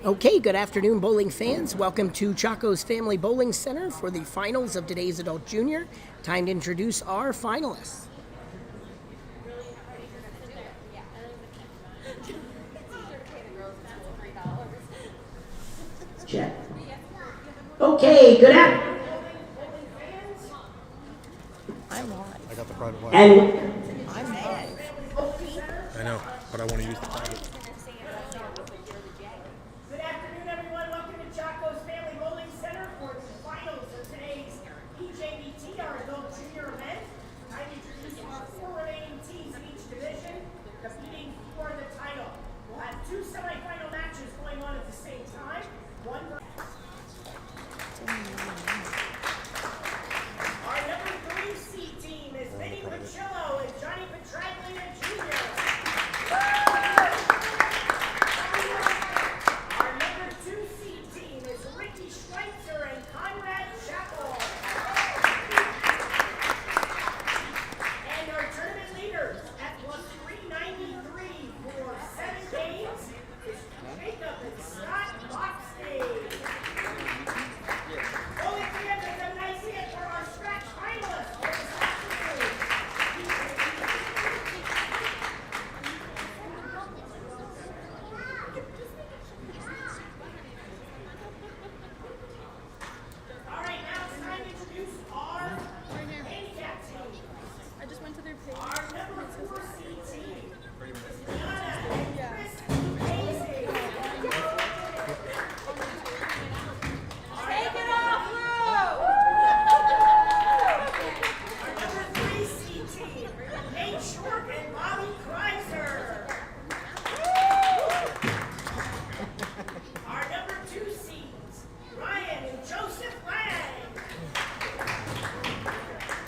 Okay, good afternoon, bowling fans. Welcome to Chacko's Family Bowling Center for the finals of today's Adult Junior. Time to introduce our finalists. Check. Okay, good afternoon. I'm live. I got the private one. And I'm live. I know, but I want to use the private. Good afternoon, everyone. Welcome to Chacko's Family Bowling Center for the finals of today's PJBT, our adult junior event. I introduce our four remaining teams in each division competing for the title. We'll have two semifinal matches going on at the same time. One. Our number 3C team is Vinny Pacillo and Johnny Petraglia Jr. Our number 2C team is Ricky Schweitzer and Conrad Chacko. And our tournament leaders at +393 for 7 games is Jacob and Scott Boxley. Bowling fans, let's have a nice hand for our scratch finalists for this afternoon. All right, now it's time to introduce our handicap team. I just went to their page. Our number 4C team is Liana and Chris Casey. Take it off, Lou! Our number 3C team, Nate Short and Bobby Kreiser. Our number 2Cs, Ryan and Joseph Lang.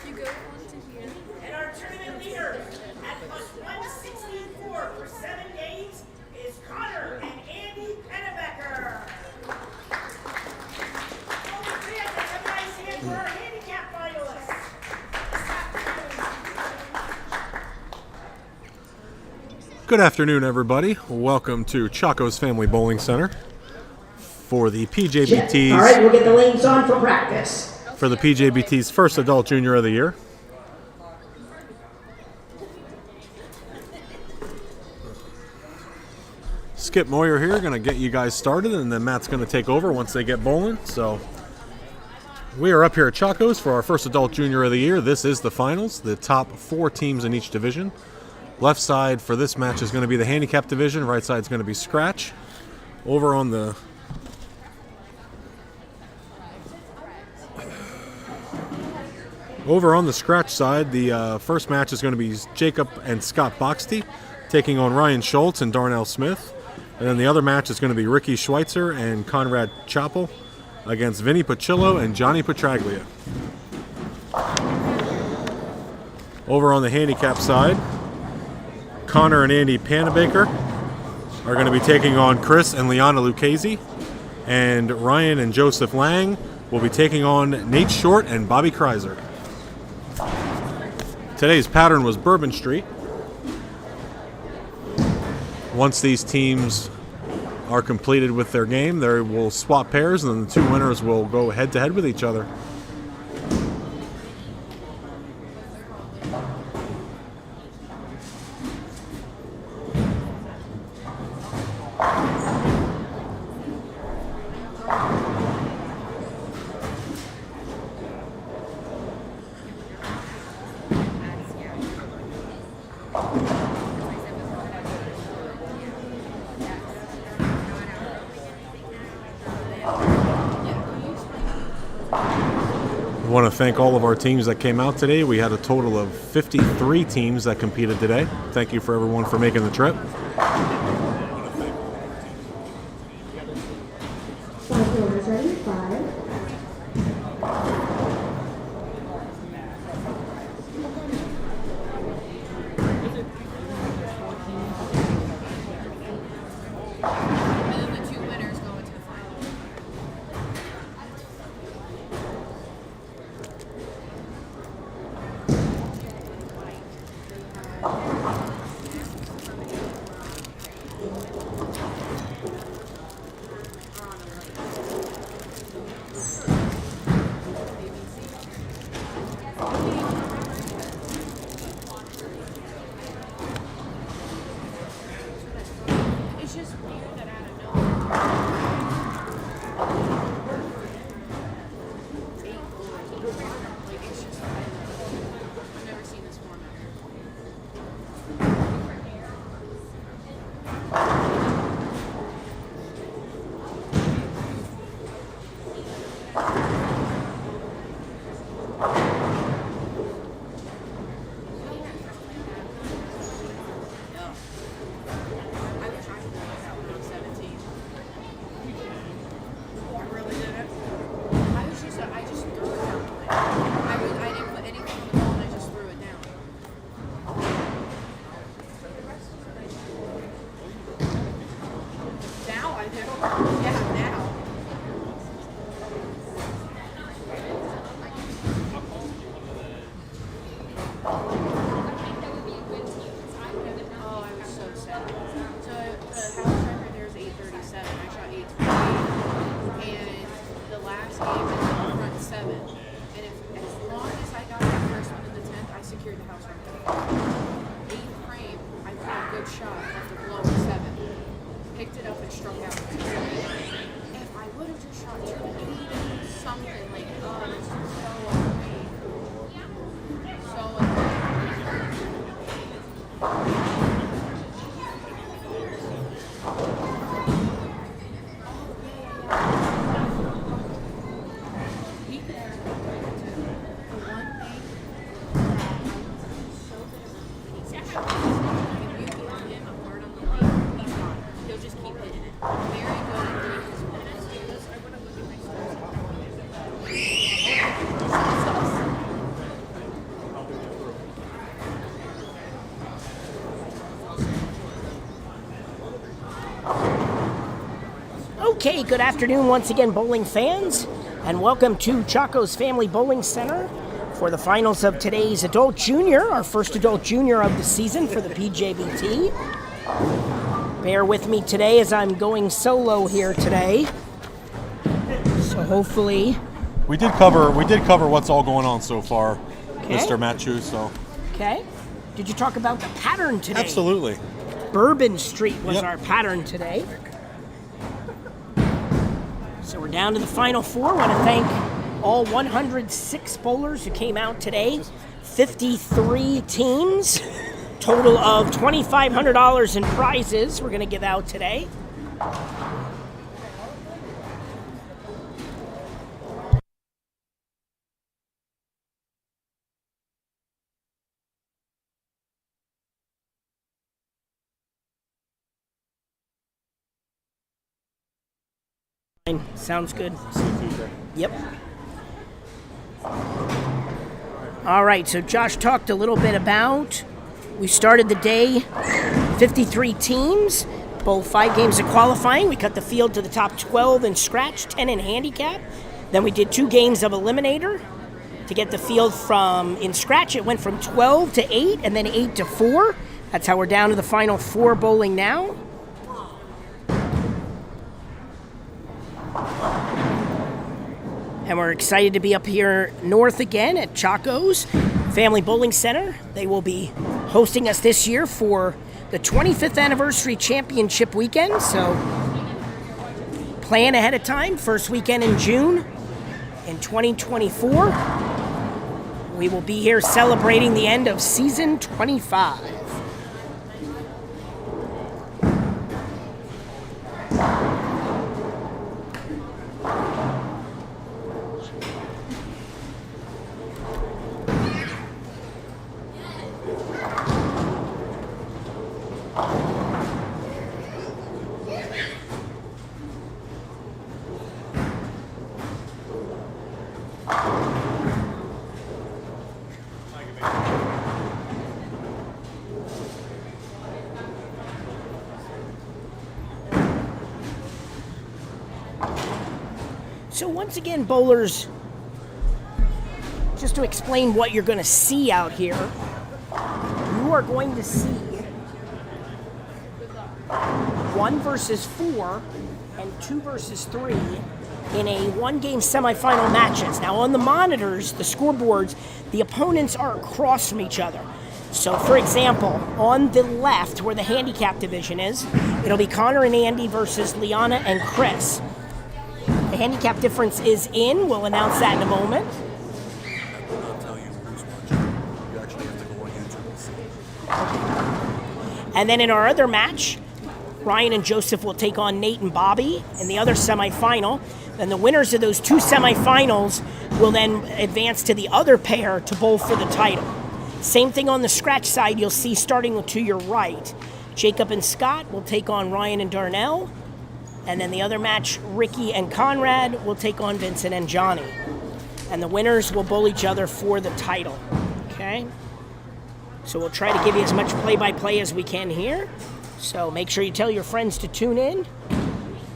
You go on to here. And our tournament leaders at +164 for 7 games is Connor and Andy Pennebecker. Over to you. Let's have a nice hand for our handicap finalists this afternoon. Good afternoon, everybody. Welcome to Chacko's Family Bowling Center for the PJBT's all right, we'll get the lanes on for practice. first Adult Junior of the Year. Skip Moyer here, going to get you guys started, and then Matt's going to take over once they get bowling. So we are up here at Chacko's for our first Adult Junior of the Year. This is the finals, the top 4 teams in each division. Left side for this match is going to be the handicap division. Right side is going to be scratch. Over on the scratch side, the first match is going to be Jacob and Scott Boxty taking on Ryan Schultz and Darnell Smith. And then the other match is going to be Ricky Schweitzer and Conrad Chapel against Vinny Pacillo and Johnny Petraglia. Over on the handicap side, Connor and Andy Panabaker are going to be taking on Chris and Liana Lucchese. And Ryan and Joseph Lang will be taking on Nate Short and Bobby Kreiser. Today's pattern was Bourbon Street. Once these teams are completed with their game, they will swap pairs, and then the 2 winners will go head-to-head with each other. I want to thank all of our teams that came out today. We had a total of 53 teams that competed today. Thank you for everyone for making the trip. Five doors ready, 5. And then the 2 winners go into the final. It's just weird that out of nowhere. It's 8 goals. Like, it's just, I've never seen this format. I wish I could do that when I was 17. I really did it. I just threw it down. I didn't put anything on the ball and I just threw it down. Now I do. Yeah, now. Oh, I was so sad. So the house record there is 837. I shot 828. And the last game was in front 7. And as long as I got that first one in the 10th, I secured the house record. 8th frame, I put a good shot after blowing 7. Picked it up and struck out. If I would have just shot 280 something, like, oh, it's just so annoying. So annoying. He'll just keep hitting it. Very good at doing his minutes. I would have looked at my Okay, good afternoon once again, bowling fans, and welcome to Chacko's Family Bowling Center for the finals of today's Adult Junior, our first Adult Junior of the season for the PJBT. Bear with me today as I'm going solo here today. So hopefully... We did cover what's all going on so far, Okay. Mr. Matthew, so. Okay. Did you talk about the pattern today? Absolutely. Bourbon Street was Yep. our pattern today. So we're down to the final 4. I want to thank all 106 bowlers who came out today. 53 teams. Total of $2,500 in prizes we're going to give out today. Sounds good. Yep. All right, so Josh talked a little bit about, we started the day 53 teams, bowled 5 games of qualifying. We cut the field to the top 12 in scratch, 10 in handicap. Then we did 2 games of eliminator to get the field from, in scratch it went from 12 to 8 and then 8 to 4. That's how we're down to the final 4 bowling now. And we're excited to be up here north again at Chacko's Family Bowling Center. They will be hosting us this year for the 25th anniversary championship weekend. So plan ahead of time. First weekend in June in 2024. We will be here celebrating the end of season 25. So once again, bowlers, just to explain what you're going to see out here, you are going to see 1 versus 4 and 2 versus 3 in a 1-game semifinal matches. Now on the monitors, the scoreboards, the opponents are across from each other. So, for example, on the left, where the handicap division is, it'll be Connor and Andy versus Liana and Chris. The handicap difference is in. We'll announce that in a moment. I'll tell you who's watching. You actually have to go on YouTube and see. And then in our other match, Ryan and Joseph will take on Nate and Bobby in the other semifinal. Then the winners of those two semifinals will then advance to the other pair to bowl for the title. Same thing on the scratch side, you'll see starting to your right. Jacob and Scott will take on Ryan and Darnell. And then the other match, Ricky and Conrad will take on Vincent and Johnny. And the winners will bowl each other for the title. Okay? So we'll try to give you as much play-by-play as we can here. So make sure you tell your friends to tune in.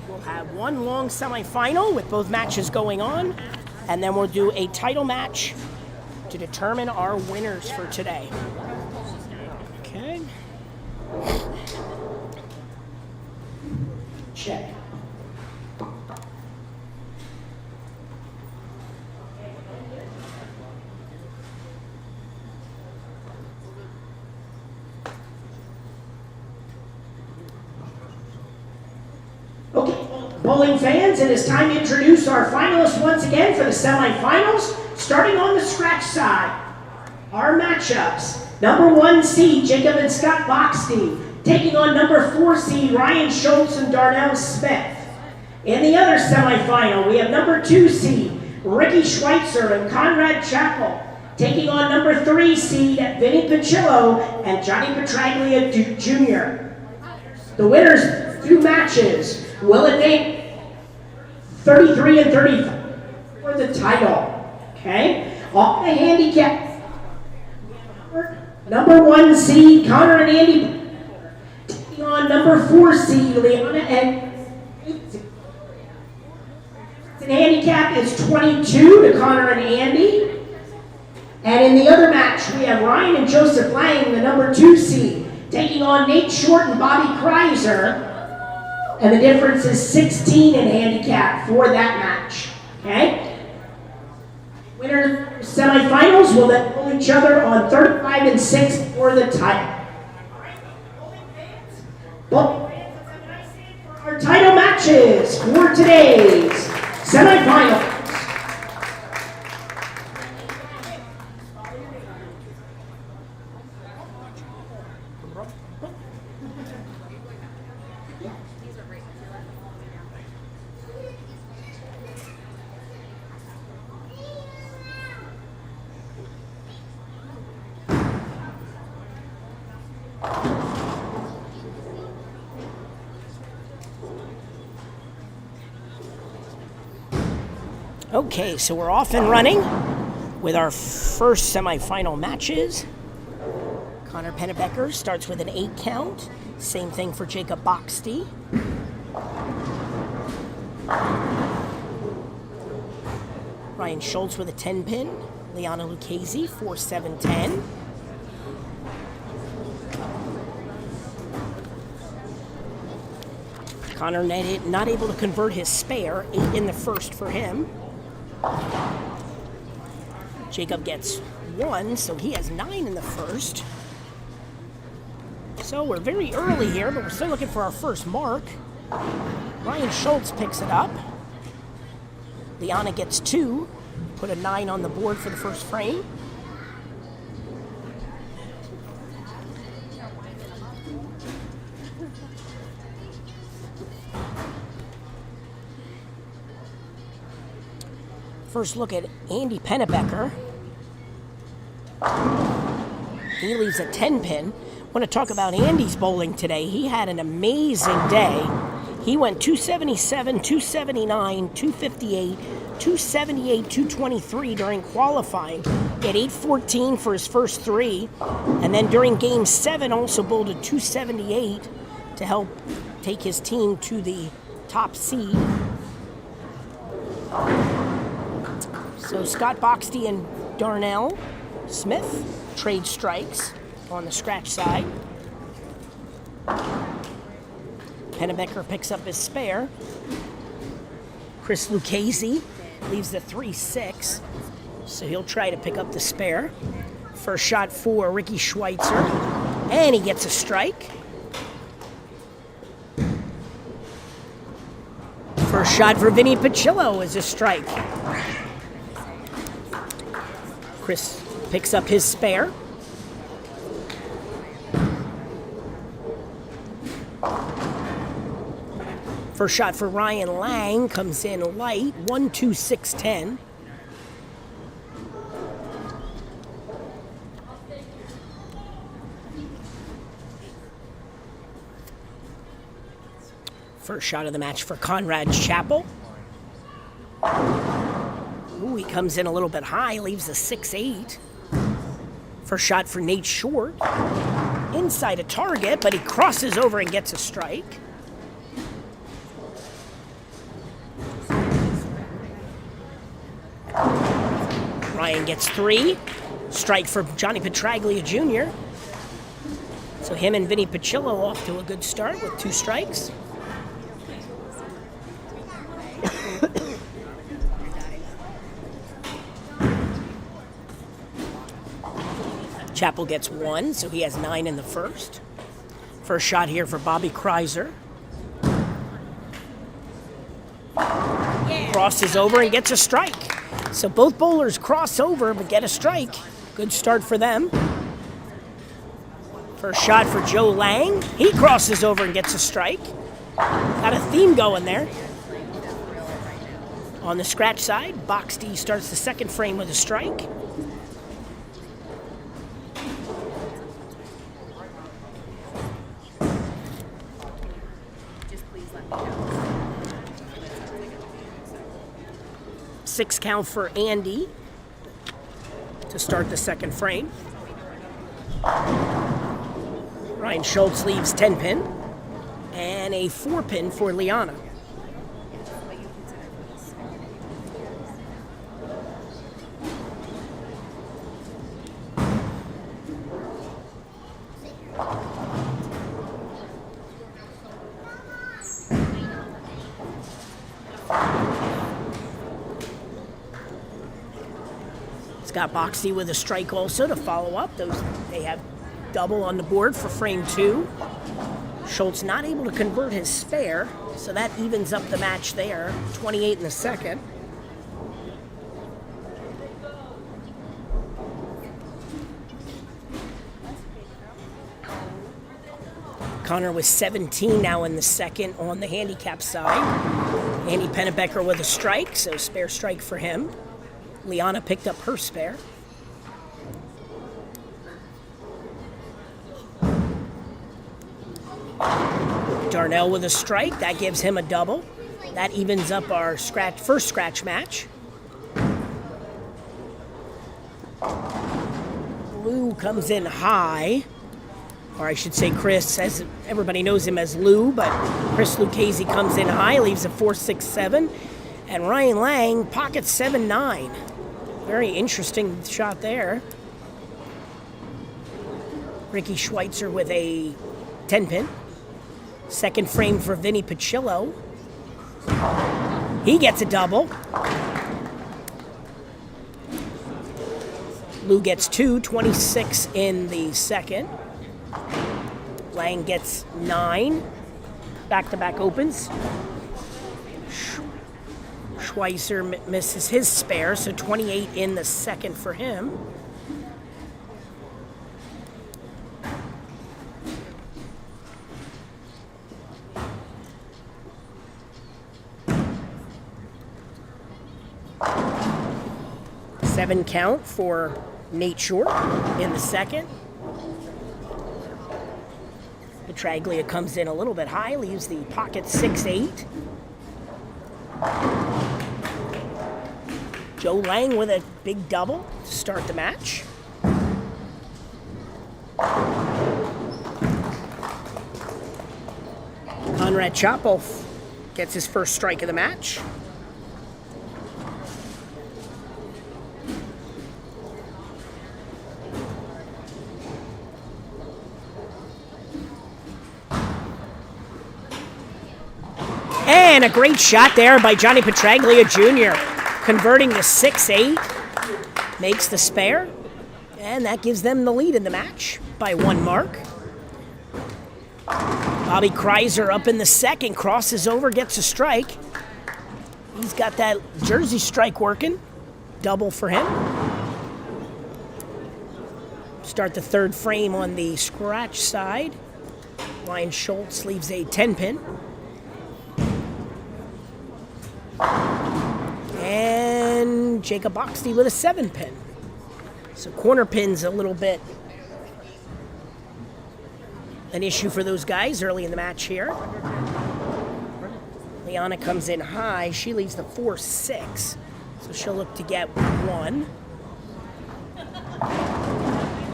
We'll have one long semifinal with both matches going on. And then we'll do a title match to determine our winners for today. Okay. Check. Okay, bowling fans, it is time to introduce our finalists once again for the semifinals, starting on the scratch side. Our matchups, number 1 seed, Jacob and Scott Boxty, taking on number 4 seed, Ryan Schultz and Darnell Smith. In the other semifinal, we have number 2 seed, Ricky Schweitzer and Conrad Chacko, taking on number 3 seed, Vinny Pacillo and Johnny Petraglia Jr. The winners 2 matches will advance 33 and 35 for the title. Okay? Off the handicap. Number 1 seed, Connor and Andy, taking on number 4 seed, Liana and the handicap is 22 to Connor and Andy. And in the other match, we have Ryan and Joseph Lang, the number 2 seed, taking on Nate Short and Bobby Kreiser. And the difference is 16 in handicap for that match. Okay? Winner semifinals will then pull each other on 35 and 6 for the title. Bowling fans, let's have a nice hand for our title matches for today's semifinals. Okay, so we're off and running with our first semifinal matches. Connor Pennebecker starts with an 8 count. Same thing for Jacob Boxty. Ryan Schultz with a 10 pin. Liana Lucchese, 4-7-10. Connor not able to convert his spare, 8 in the first for him. Jacob gets 1, so he has 9 in the first. So we're very early here, but we're still looking for our first mark. Ryan Schultz picks it up. Liana gets 2, put a 9 on the board for the first frame. First look at Andy Pennebecker. He leaves a 10 pin. I want to talk about Andy's bowling today. He had an amazing day. He went 277, 279, 258, 278, 223 during qualifying. He had 814 for his first 3. And then during game 7 also bowled a 278 to help take his team to the top seed. So Scott Boxty and Darnell Smith trade strikes on the scratch side. Pennebecker picks up his spare. Chris Lucchese leaves the 3-6, so he'll try to pick up the spare. First shot for Ricky Schweitzer, and he gets a strike. First shot for Vinny Pacillo is a strike. Chris picks up his spare. First shot for Ryan Lang comes in light, 1-2-6-10. First shot of the match for Conrad Chappell. Ooh, he comes in a little bit high, leaves a 6-8. First shot for Nate Short. Inside a target, but he crosses over and gets a strike. Ryan gets 3. Strike for Johnny Petraglia Jr. So him and Vinny Pacillo off to a good start with 2 strikes. Chappell gets 1, so he has 9 in the first. First shot here for Bobby Kreiser. Crosses over and gets a strike. So both bowlers cross over but get a strike. Good start for them. First shot for Joe Lang. He crosses over and gets a strike. Got a theme going there. On the scratch side, Box D starts the second frame with a strike. Six count for Andy to start the second frame. Ryan Schultz leaves 10 pin and a 4 pin for Liana. Got Boxy with a strike also to follow up. They have double on the board for frame 2. Schultz not able to convert his spare, so that evens up the match there. 28 in the second. Connor was 17 now in the second on the handicap side. Andy Pennebecker with a strike, so spare strike for him. Liana picked up her spare. Darnell with a strike. That gives him a double. That evens up our first scratch match. Lou comes in high. Or I should say Chris, as everybody knows him as Lou, but Chris Lucchese comes in high, leaves a 4-6-7. And Ryan Lang pockets 7-9. Very interesting shot there. Ricky Schweitzer with a 10 pin. Second frame for Vinny Pacillo. He gets a double. Lou gets 2, 26 in the second. Lang gets 9. Back-to-back opens. Schweitzer misses his spare, so 28 in the second for him. Seven count for Nate Short in the second. Petraglia comes in a little bit high, leaves the pocket 6-8. Joe Lang with a big double to start the match. Conrad Chappell gets his first strike of the match. And a great shot there by Johnny Petraglia Jr. Converting the 6-8. Makes the spare. And that gives them the lead in the match by 1 mark. Bobby Kreiser up in the second, crosses over, gets a strike. He's got that Jersey strike working. Double for him. Start the third frame on the scratch side. Ryan Schultz leaves a 10-pin. And Jacob Boxty with a 7-pin. So corner pin's a little bit an issue for those guys early in the match here. Liana comes in high. She leaves the 4-6. So she'll look to get 1.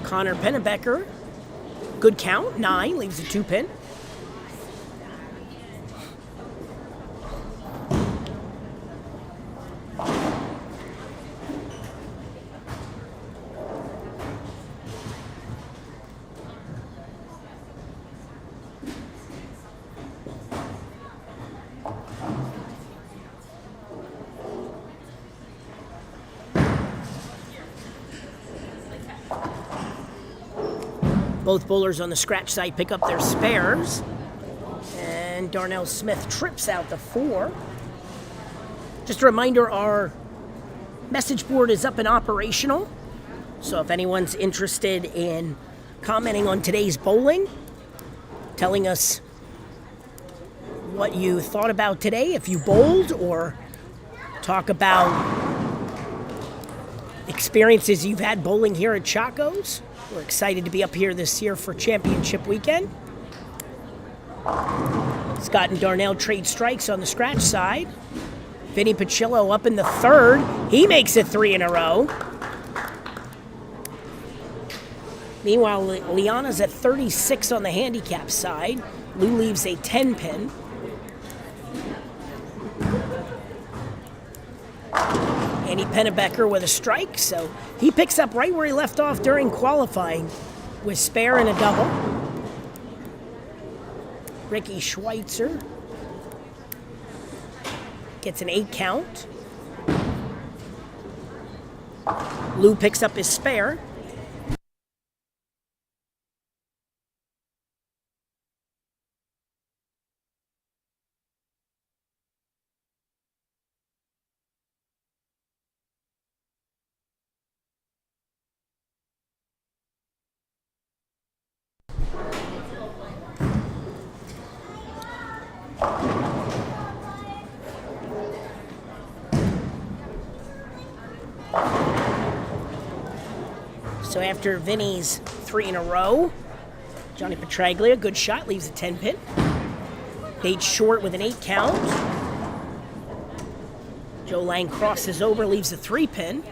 Connor Pennebecker, good count, 9, leaves a 2-pin. Both bowlers on the scratch side pick up their spares. And Darnell Smith trips out the 4. Just a reminder, our message board is up and operational. So if anyone's interested in commenting on today's bowling, telling us what you thought about today, if you bowled, or talk about experiences you've had bowling here at Chacko's. We're excited to be up here this year for championship weekend. Scott and Darnell trade strikes on the scratch side. Vinny Pacillo up in the third. He makes it 3 in a row. Meanwhile, Liana's at 36 on the handicap side. Lou leaves a 10-pin. Andy Pennebecker with a strike, so he picks up right where he left off during qualifying with spare and a double. Ricky Schweitzer gets an 8 count. Lou picks up his spare. So after Vinny's 3 in a row, Johnny Petraglia, good shot, leaves a 10-pin. Nate Short with an 8 count. Joe Lang crosses over, leaves a 3-pin.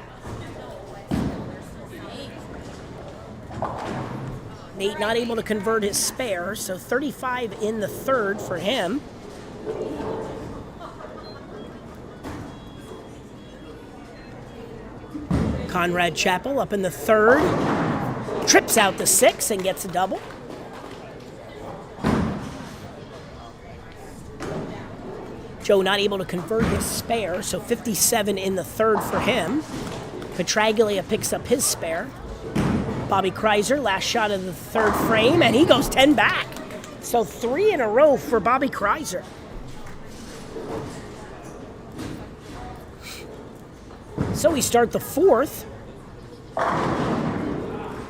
Nate not able to convert his spare, so 35 in the third for him. Conrad Chappell up in the third, trips out the 6 and gets a double. Joe not able to convert his spare, so 57 in the third for him. Petraglia picks up his spare. Bobby Kreiser, last shot of the third frame, and he goes 10 back. So 3 in a row for Bobby Kreiser. So we start the fourth.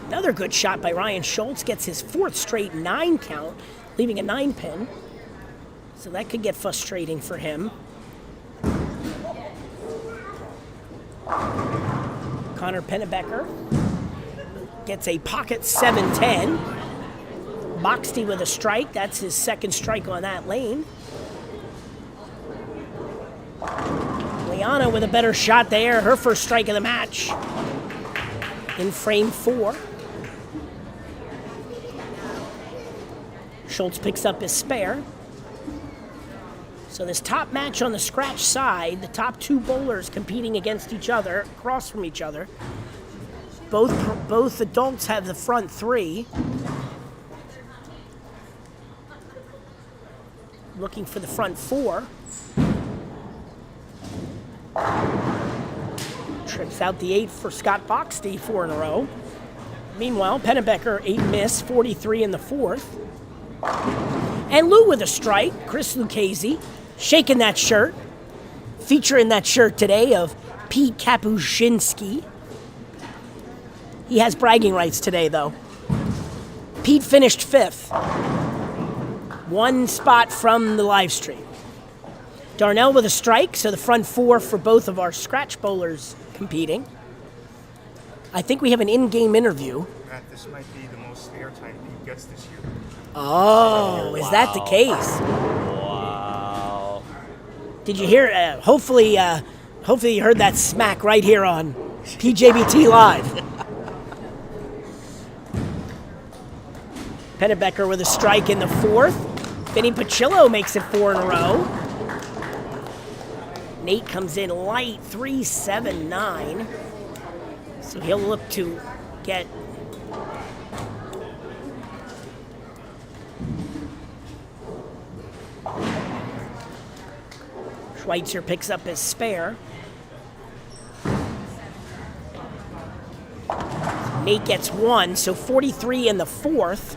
Another good shot by Ryan Schultz, gets his 4th straight 9 count, leaving a 9-pin. So that could get frustrating for him. Connor Pennebecker gets a pocket 7-10. Boxty with a strike. That's his 2nd strike on that lane. Liana with a better shot there. Her 1st strike of the match in frame 4. Schultz picks up his spare. So this top match on the scratch side, the top 2 bowlers competing against each other, across from each other. Both adults have the front 3. Looking for the front 4. Trips out the 8 for Scott Boxty, 4 in a row. Meanwhile, Pennebecker 8 miss, 43 in the fourth. And Lou with a strike. Chris Lucchese shaking that shirt. Featuring that shirt today of Pete Kapuscinski. He has bragging rights today, though. Pete finished 5th. 1 spot from the live stream. Darnell with a strike, so the front 4 for both of our scratch bowlers competing. I think we have an in-game interview. Matt, this might be the most airtime Pete gets this year. Oh, is that the case? Wow. Did you hear? Hopefully you heard that smack right here on PJBT Live. Pennebecker with a strike in the fourth. Vinny Pacillo makes it 4 in a row. Nate comes in light, 3-7-9. So he'll look to get Schweitzer picks up his spare. Nate gets 1, so 43 in the fourth.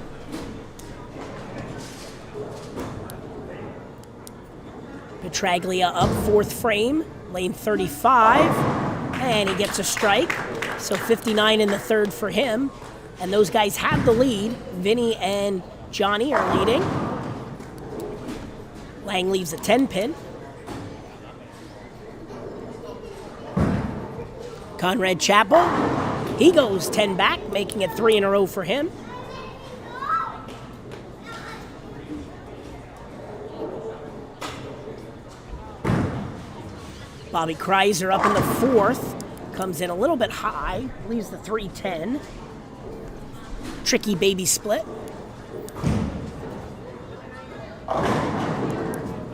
Petraglia up 4th frame, lane 35, and he gets a strike. So 59 in the third for him. And those guys have the lead. Vinny and Johnny are leading. Lang leaves a 10-pin. Conrad Chappell, he goes 10 back, making it 3 in a row for him. Bobby Kreiser up in the fourth, comes in a little bit high, leaves the 3-10. Tricky baby split.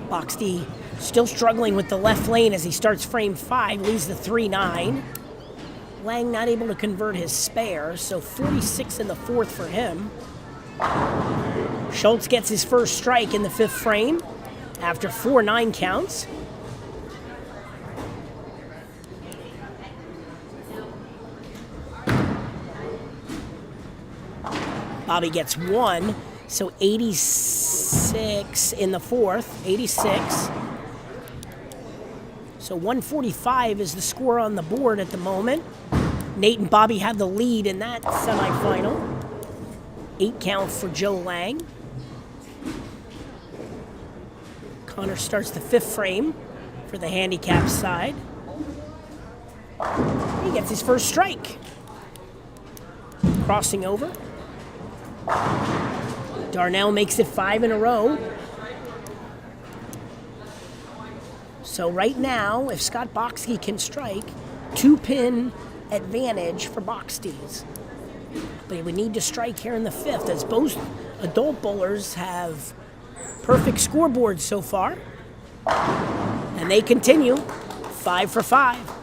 Boxty still struggling with the left lane as he starts frame 5, leaves the 3-9. Lang not able to convert his spare, so 46 in the fourth for him. Schultz gets his first strike in the 5th frame after 4 9 counts. Bobby gets 1, so 86 in the fourth, 86. So 145 is the score on the board at the moment. Nate and Bobby have the lead in that semifinal. 8 count for Joe Lang. Connor starts the 5th frame for the handicap side. He gets his first strike. Crossing over. Darnell makes it 5 in a row. So right now, if Scott Boxty can strike, 2-pin advantage for Boxties. But he would need to strike here in the 5th, as both adult bowlers have perfect scoreboards so far. And they continue, 5 for 5.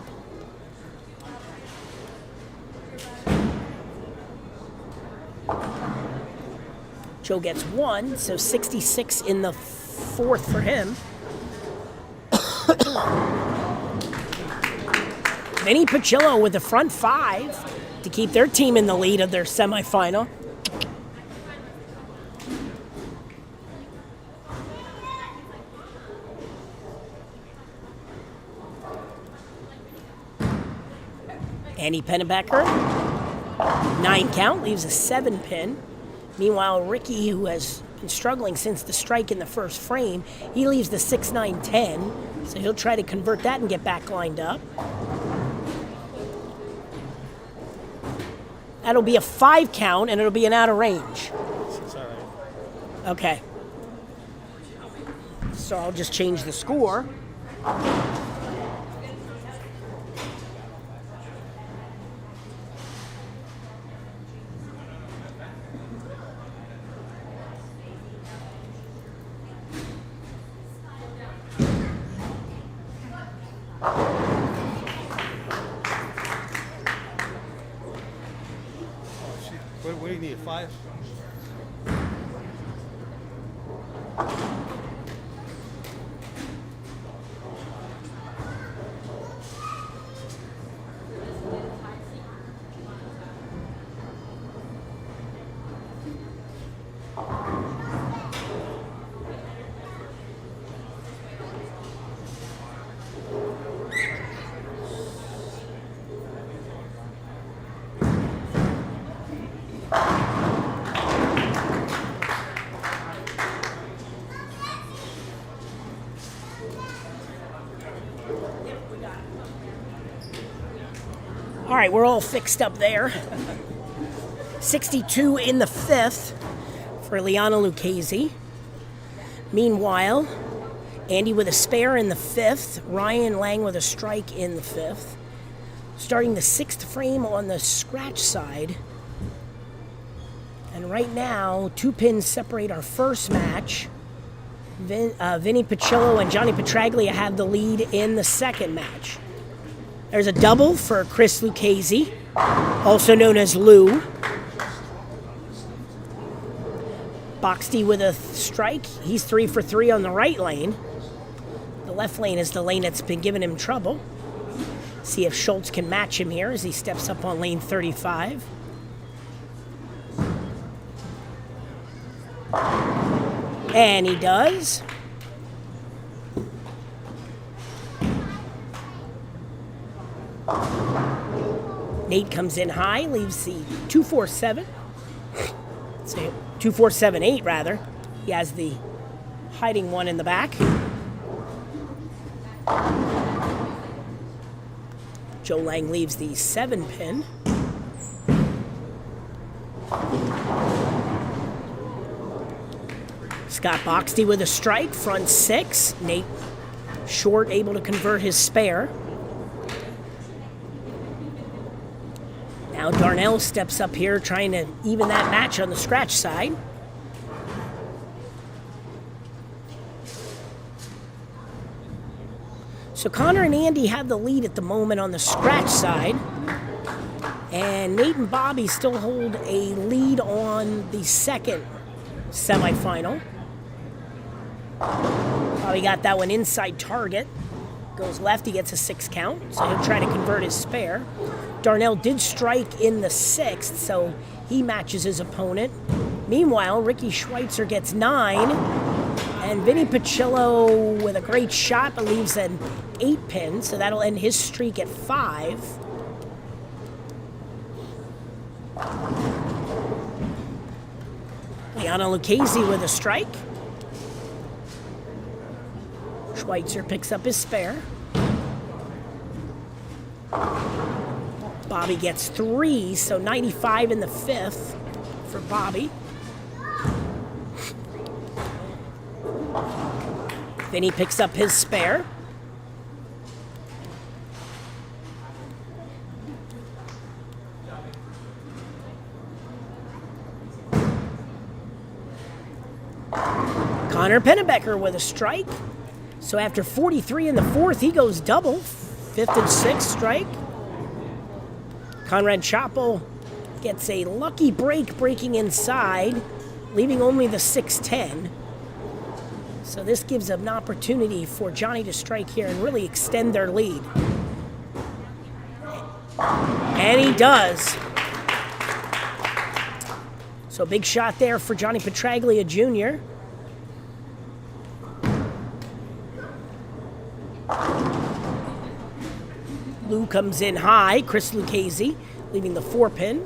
Joe gets 1, so 66 in the fourth for him. Vinny Pacillo with the front 5 to keep their team in the lead of their semifinal. Andy Pennebecker, 9 count, leaves a 7-pin. Meanwhile, Ricky, who has been struggling since the strike in the first frame, he leaves the 6-9-10, so he'll try to convert that and get back lined up. That'll be a 5 count, and it'll be an out of range. Okay. So I'll just change the score. What do you need, 5? All right, we're all fixed up there. 62 in the fifth for Liana Lucchese. Meanwhile, Andy with a spare in the fifth. Ryan Lang with a strike in the fifth. Starting the sixth frame on the scratch side. And right now, 2 pins separate our first match. Vinny Pacillo and Johnny Petraglia have the lead in the second match. There's a double for Chris Lucchese, also known as Lou. Boxty with a strike. He's 3 for 3 on the right lane. The left lane is the lane that's been giving him trouble. See if Schultz can match him here as he steps up on lane 35. And he does. Nate comes in high, leaves the 247. Say 2478 rather. He has the hiding one in the back. Joe Lang leaves the 7 pin. Scott Boxty with a strike, front 6. Nate Short able to convert his spare. Now Darnell steps up here trying to even that match on the scratch side. So Connor and Andy have the lead at the moment on the scratch side. And Nate and Bobby still hold a lead on the second semifinal. Bobby got that one inside target. Goes left, he gets a 6 count, so he'll try to convert his spare. Darnell did strike in the 6th, so he matches his opponent. Meanwhile, Ricky Schweitzer gets 9, and Vinny Pacillo with a great shot but leaves an 8 pin, so that'll end his streak at 5. Liana Lucchese with a strike. Schweitzer picks up his spare. Bobby gets 3, so 95 in the 5th for Bobby. Vinny picks up his spare. Connor Pennebecker with a strike. So after 43 in the 4th, he goes double. 5th and 6th strike. Conrad Chappell gets a lucky break breaking inside, leaving only the 6-10. So this gives an opportunity for Johnny to strike here and really extend their lead. And he does. So big shot there for Johnny Petraglia Jr. Lou comes in high, Chris Lucchese, leaving the 4 pin.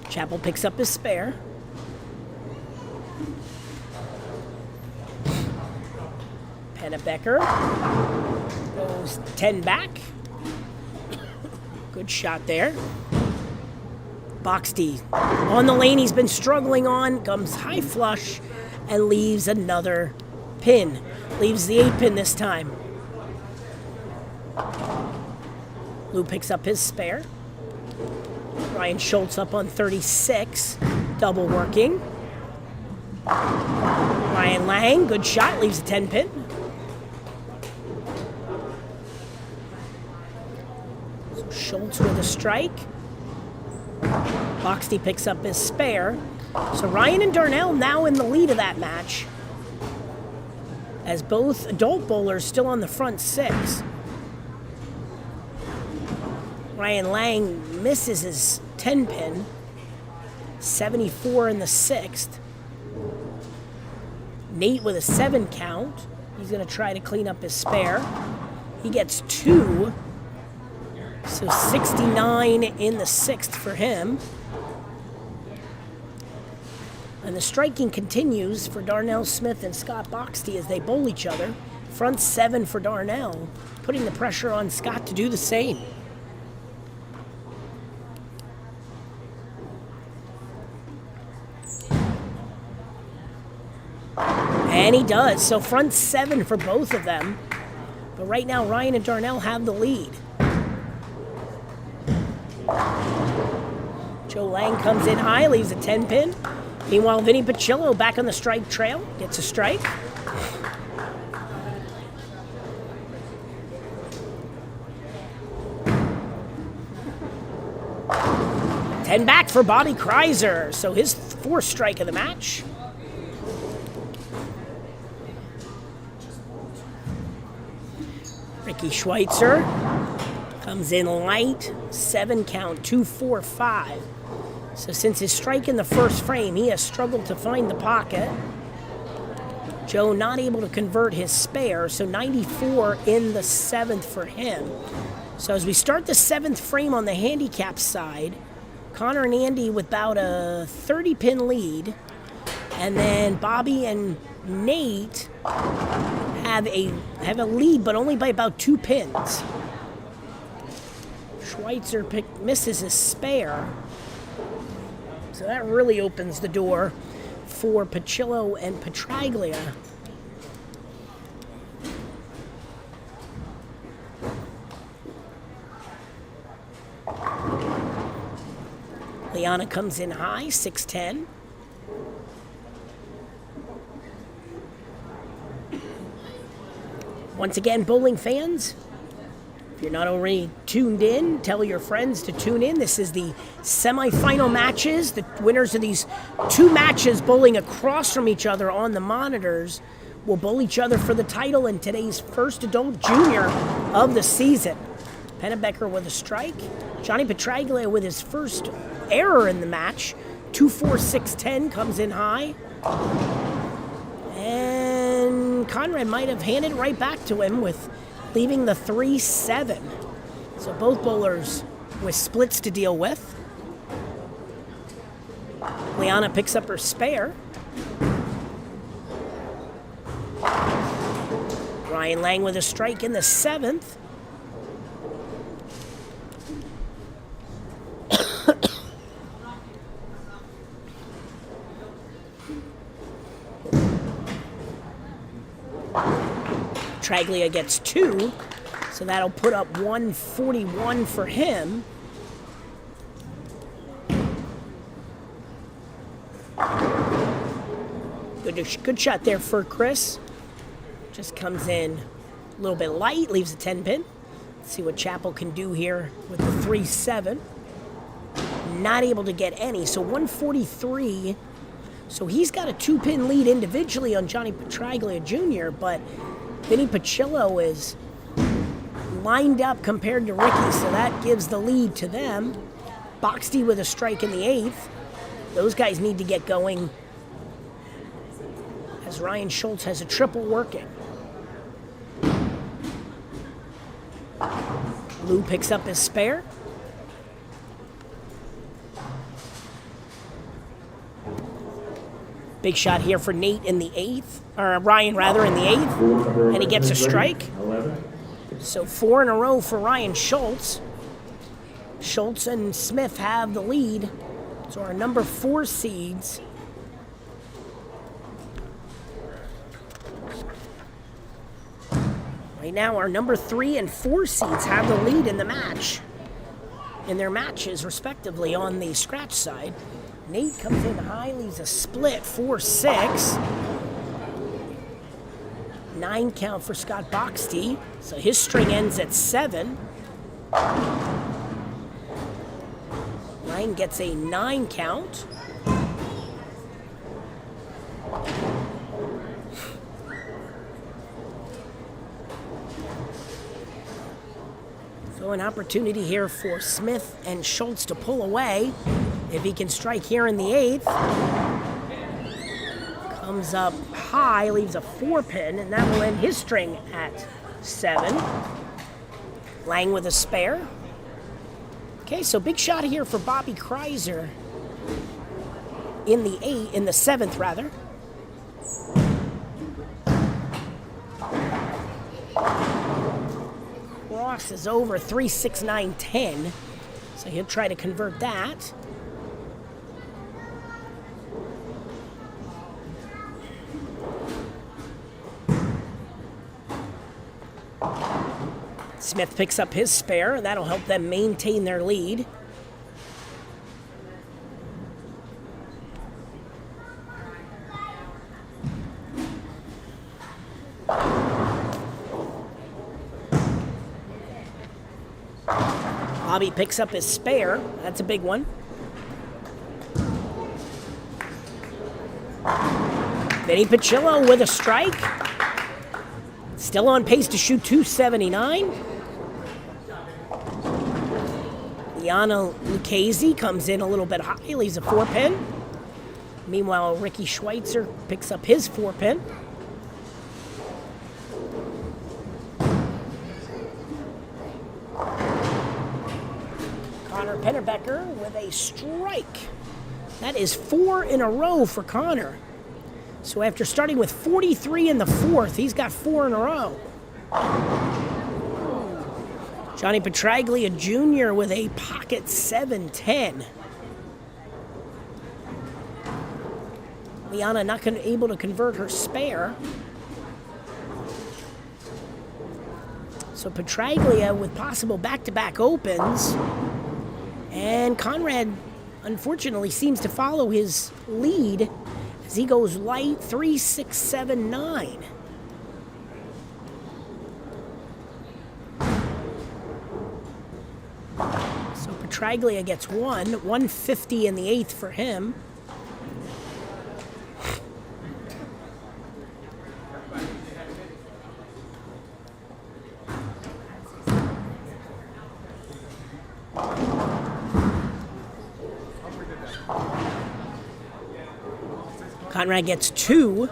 Chappell picks up his spare. Pennebecker goes 10 back. Good shot there. Boxty on the lane he's been struggling on, comes high flush and leaves another pin. Leaves the 8 pin this time. Lou picks up his spare. Ryan Schultz up on 36, double working. Ryan Lang, good shot, leaves a 10 pin. So Schultz with a strike. Boxty picks up his spare. So Ryan and Darnell now in the lead of that match, as both adult bowlers still on the front 6. Ryan Lang misses his 10 pin, 74 in the 6th. Nate with a 7 count. He's going to try to clean up his spare. He gets 2, so 69 in the 6th for him. And the striking continues for Darnell Smith and Scott Boxty as they bowl each other. Front 7 for Darnell. putting the pressure on Scott to do the same. And he does. So front 7 for both of them. But right now, Ryan and Darnell have the lead. Joe Lang comes in high, leaves a 10-pin. Meanwhile, Vinny Pacillo back on the strike trail, gets a strike. Ten back for Bobby Kreiser, so his 4th strike of the match. Ricky Schweitzer comes in light, 7 count, 2-4-5. So since his strike in the first frame, he has struggled to find the pocket. Joe not able to convert his spare, so 94 in the 7th for him. So as we start the 7th frame on the handicap side, Connor and Andy with about a 30-pin lead, and then Bobby and Nate have a lead, but only by about 2 pins. Schweitzer misses his spare, so that really opens the door for Pacillo and Petraglia. Liana comes in high, 6'10". Once again, bowling fans, if you're not already tuned in, tell your friends to tune in. This is the semifinal matches. The winners of these 2 matches bowling across from each other on the monitors will bowl each other for the title in today's first adult junior of the season. Pennebecker with a strike. Johnny Petraglia with his first error in the match. 2-4-6-10 comes in high. And Conrad might have handed it right back to him with leaving the 3-7. So both bowlers with splits to deal with. Liana picks up her spare. Ryan Lang with a strike in the 7th. Traglia gets 2, so that'll put up 141 for him. Good shot there for Chris. Just comes in a little bit light, leaves a 10-pin. Let's see what Chappell can do here with the 3-7. Not able to get any, so 143. So he's got a 2-pin lead individually on Johnny Petraglia Jr., but Vinny Pacillo is lined up compared to Ricky, so that gives the lead to them. Boxty with a strike in the 8th. Those guys need to get going as Ryan Schultz has a triple working. Lou picks up his spare. Big shot here for Nate in the 8th, or Ryan rather in the 8th, and he gets a strike. So 4 in a row for Ryan Schultz. Schultz and Smith have the lead. So our number 4 seeds right now, our number 3 and 4 seeds have the lead in the match, in their matches respectively on the scratch side. Nate comes in high, leaves a split, 4-6. 9 count for Scott Boxty, so his string ends at 7. Ryan gets a 9 count. So an opportunity here for Smith and Schultz to pull away. If he can strike here in the 8th. Comes up high, leaves a 4-pin, and that will end his string at 7. Lang with a spare. Okay, so big shot here for Bobby Kreiser in the 7th rather. crosses over 369.10. So he'll try to convert that. Smith picks up his spare, and that'll help them maintain their lead. Bobby picks up his spare. That's a big one. Vinny Pacillo with a strike. Still on pace to shoot 279. Liana Lucchese comes in a little bit high, leaves a 4-pin. Meanwhile, Ricky Schweitzer picks up his 4-pin. Connor Pennebecker with a strike. That is 4 in a row for Connor. So after starting with 43 in the fourth, he's got 4 in a row. Johnny Petraglia Jr. with a pocket 7-10. Liana not able to convert her spare. So Petraglia with possible back-to-back opens. And Conrad, unfortunately, seems to follow his lead as he goes light 3-6-7-9. So Petraglia gets 150 in the eighth for him. Conrad gets 2,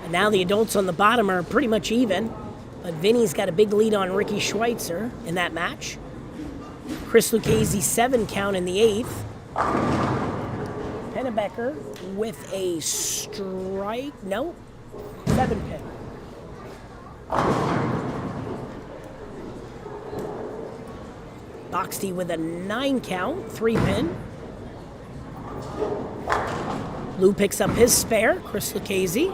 and now the adults on the bottom are pretty much even, but Vinny's got a big lead on Ricky Schweitzer in that match. Chris Lucchese 7 count in the eighth. Pennebecker with a strike, no, 7-pin. Boxty with a 9 count, 3-pin. Lou picks up his spare, Chris Lucchese.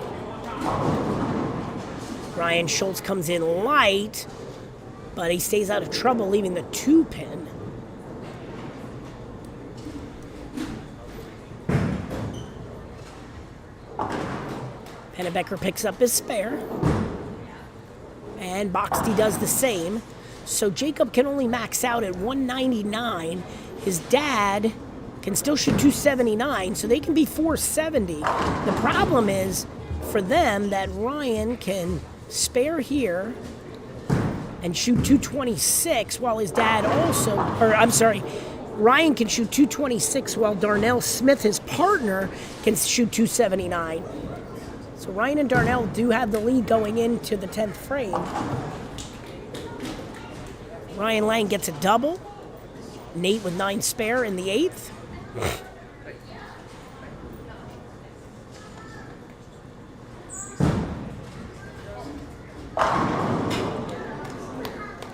Ryan Schultz comes in light, but he stays out of trouble, leaving the 2-pin. Pennebecker picks up his spare. And Boxty does the same. So Jacob can only max out at 199. His dad can still shoot 279, so they can be 470. The problem is for them that Ryan can spare here and shoot 226 while his dad also, Ryan can shoot 226 while Darnell Smith, his partner, can shoot 279. So Ryan and Darnell do have the lead going into the 10th frame. Ryan Lang gets a double. Nate with 9 spare in the 8th.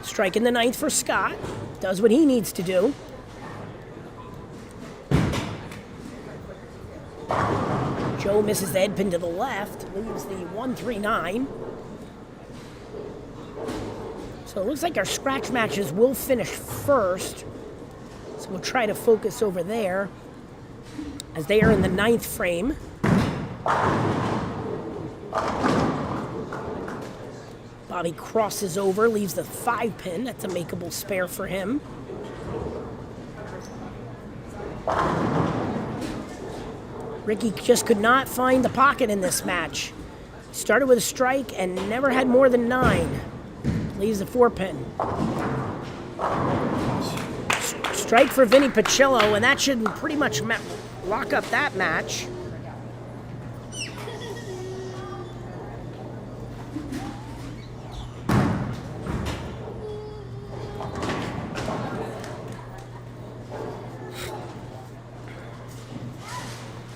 Strike in the 9th for Scott. Does what he needs to do. Joe misses the head pin to the left, leaves the 139. So it looks like our scratch matches will finish first. So we'll try to focus over there as they are in the 9th frame. Bobby crosses over, leaves the 5-pin. That's a makeable spare for him. Ricky just could not find the pocket in this match. Started with a strike and never had more than 9. Leaves the 4-pin. Strike for Vinny Pacillo, and that should pretty much lock up that match.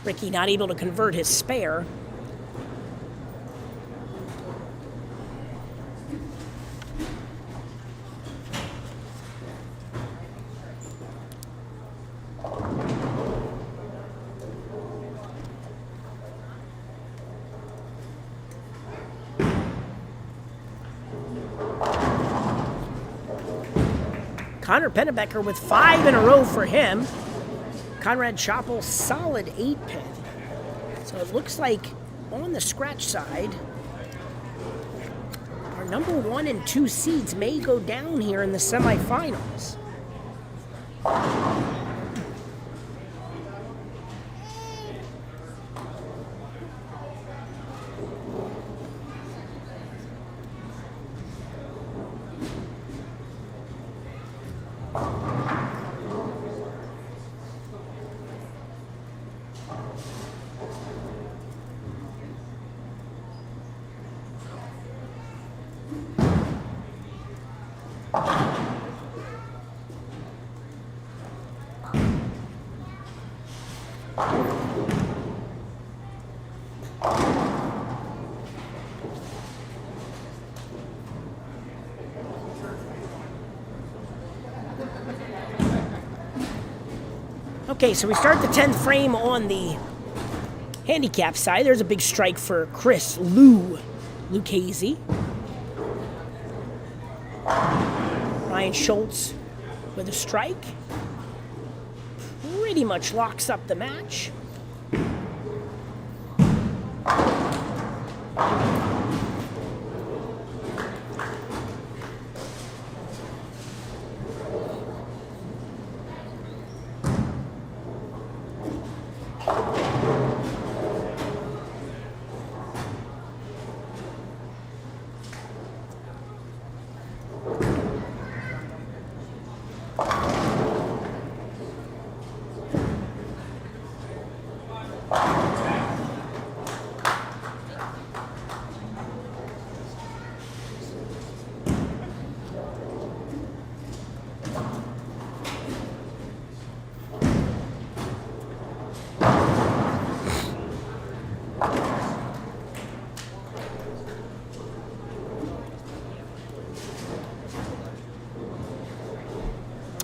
Ricky not able to convert his spare. Connor Pennebecker with 5 in a row for him. Conrad Choppel, solid 8 pin. So it looks like on the scratch side, our number 1 and 2 seeds may go down here in the semifinals. Okay, so we start the 10th frame on the handicap side. There's a big strike for Chris Lucchese. Ryan Schultz with a strike. Pretty much locks up the match.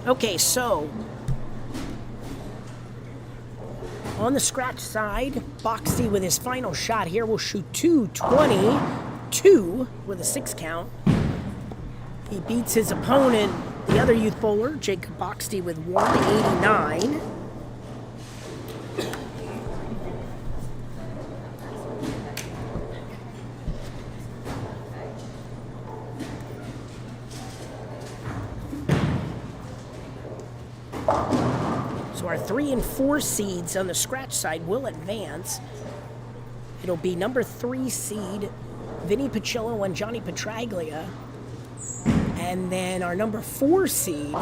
Okay, so on the scratch side, Boxty with his final shot here will shoot 222 with a 6 count. He beats his opponent, the other youth bowler, Jacob Boxty, with 189. So our 3 and 4 seeds on the scratch side will advance. It'll be number 3 seed, Vinny Pacillo and Johnny Petraglia. And then our number 4 seed,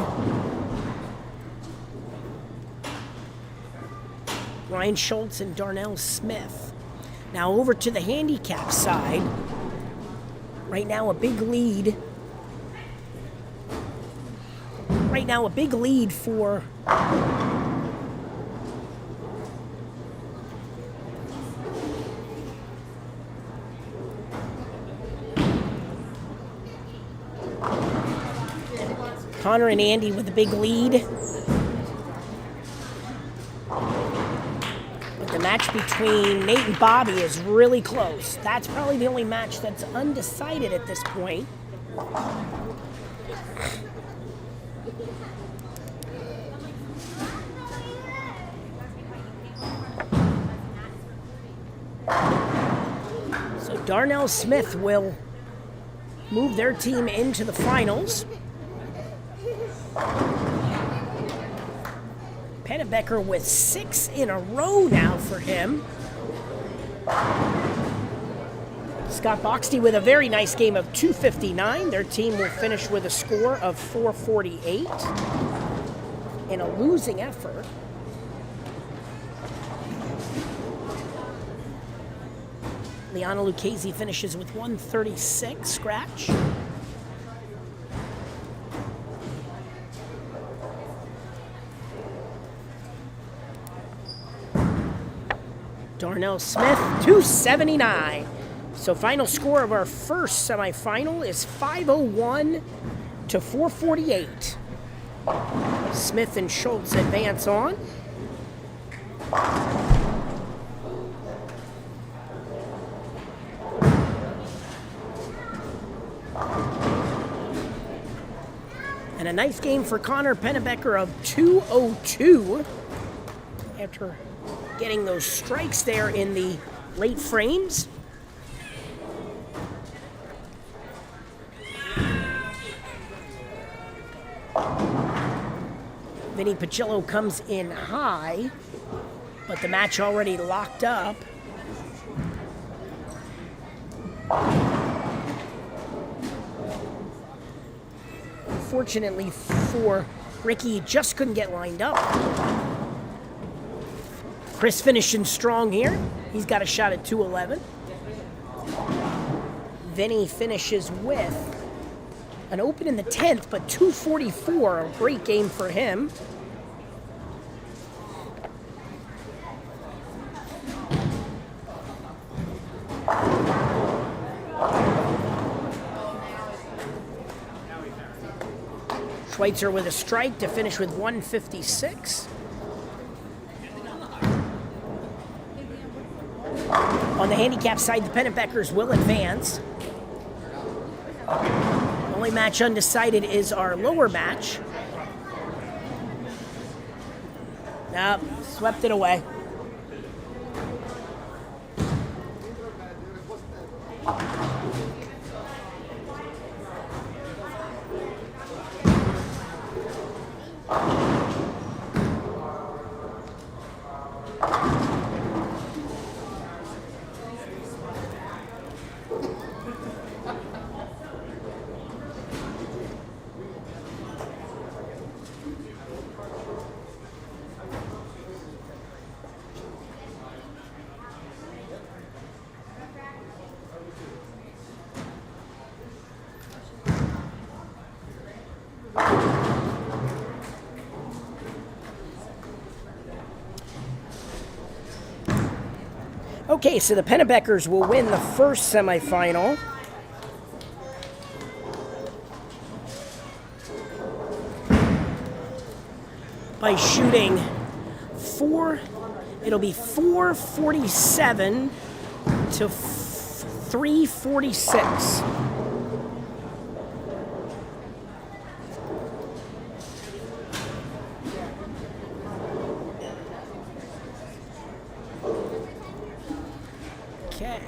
Ryan Schultz and Darnell Smith. Now over to the handicap side. Right now a big lead. For Connor and Andy with a big lead. But the match between Nate and Bobby is really close. That's probably the only match that's undecided at this point. So Darnell Smith will move their team into the finals. Pennebecker with 6 in a row now for him. Scott Boxty with a very nice game of 259. Their team will finish with a score of 448 in a losing effort. Liana Lucchese finishes with 136 scratch. Darnell Smith, 279. So final score of our first semifinal is 501 to 448. Smith and Schultz advance on. And a nice game for Connor Pennebecker of 202 after getting those strikes there in the late frames. Vinny Pacillo comes in high, but the match already locked up. Unfortunately for Ricky, he just couldn't get lined up. Chris finishing strong here. He's got a shot at 211. Vinny finishes with an open in the 10th, but 244, a great game for him. Schweitzer with a strike to finish with 156. On the handicap side, the Pennebeckers will advance. The only match undecided is our lower match. Nope, swept it away. Okay, so the Pennebeckers will win the first semifinal. By shooting it'll be 447 to 346. Okay.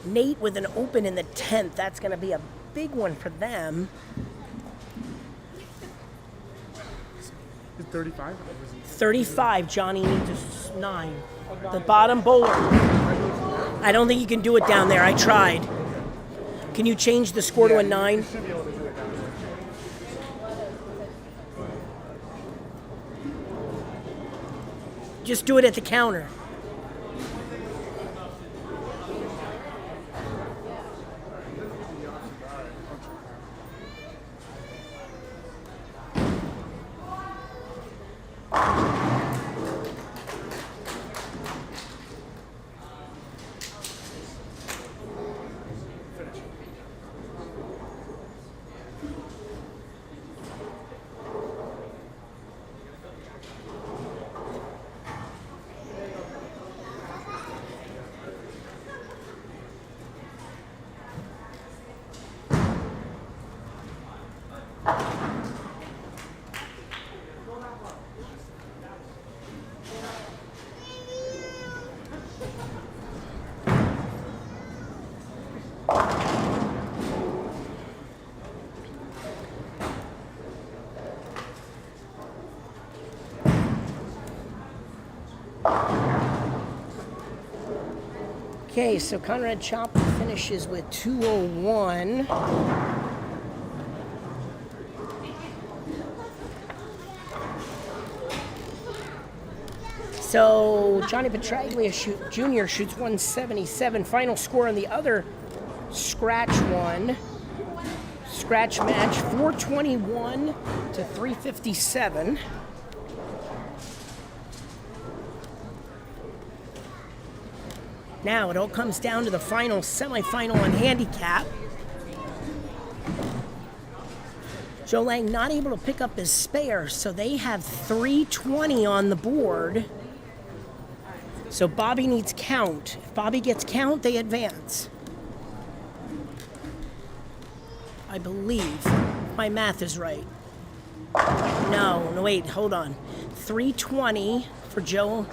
Nate with an open in the 10th. That's going to be a big one for them. 35? 35, Johnny needs a 9. The bottom bowler. I don't think you can do it down there. I tried. Can you change the score to a 9? Just do it at the counter. Okay, so Conrad Chopper finishes with 201. So Johnny Petraglia Jr. shoots 177. Final score on the other scratch one. Scratch match, 421 to 357. Now it all comes down to the final semifinal on handicap. Joe Lang not able to pick up his spare, so they have 320 on the board. So Bobby needs count. If Bobby gets count, they advance, I believe. my math is right. No, wait, hold on. 320 for Joe.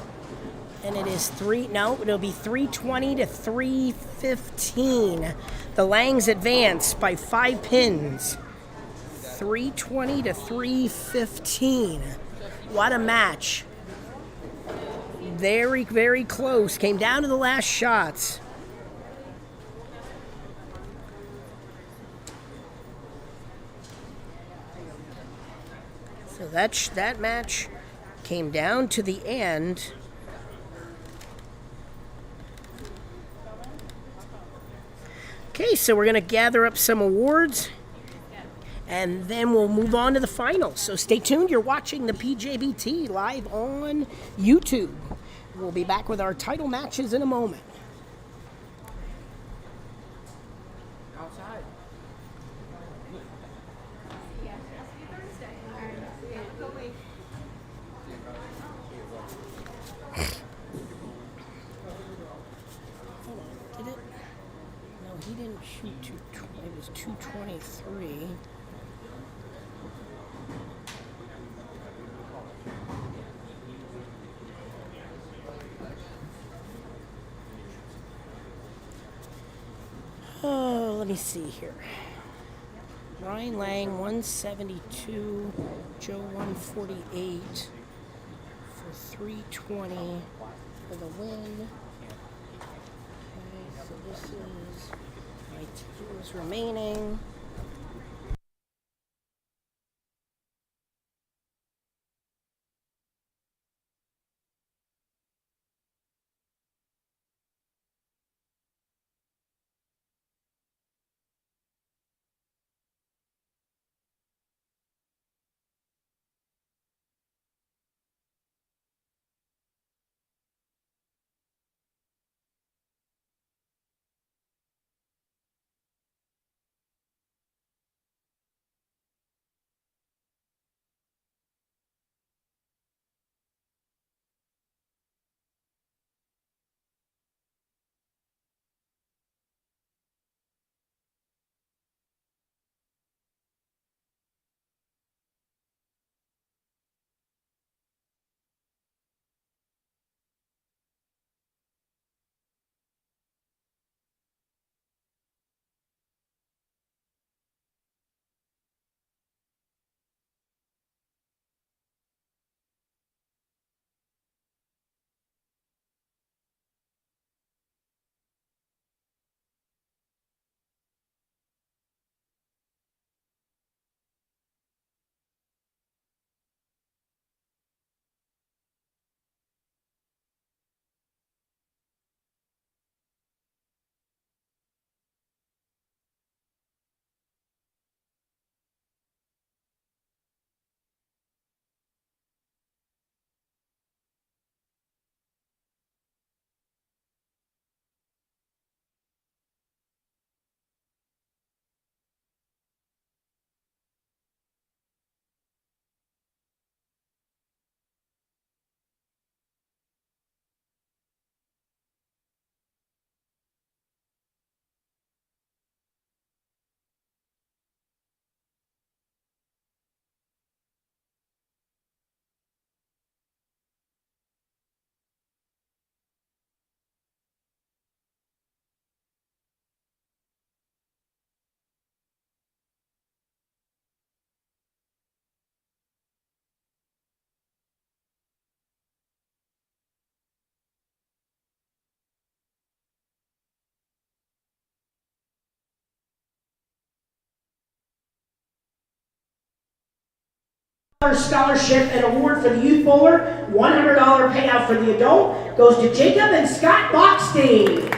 And it is it'll be 320 to 315. The Langs advance by 5 pins. 320 to 315. What a match. Very, very close. Came down to the last shots. So that match came down to the end. Okay, so we're going to gather up some awards, and then we'll move on to the finals. So stay tuned. You're watching the PJBT live on YouTube. We'll be back with our title matches in a moment. He didn't shoot 220. It was 223. Oh, let me see here. Ryan Lang 172, Joe 148 for 320 for the win. Okay, so this is my teams remaining. Scholarship and award for the youth bowler. $100 payout for the adult goes to Jacob and Scott Bockstein.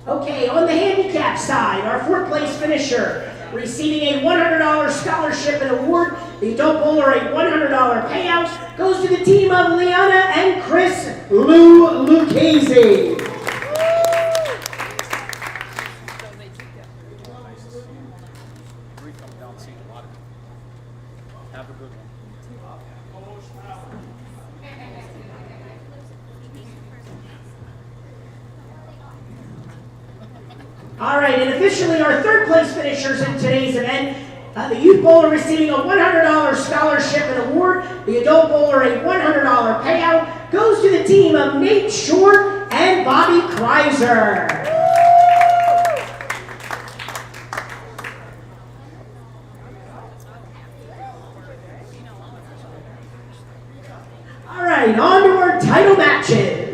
Okay, on the handicap side, our fourth place finisher receiving a $100 scholarship and award. The adult bowler, a $100 payout, goes to the team of Liana and Chris Lucchese. All right, and officially our third place finishers in today's event, the youth bowler receiving a $100 scholarship and award, the adult bowler a $100 payout, goes to the team of Nate Short and Bobby Kreiser. All right, on to our title matches.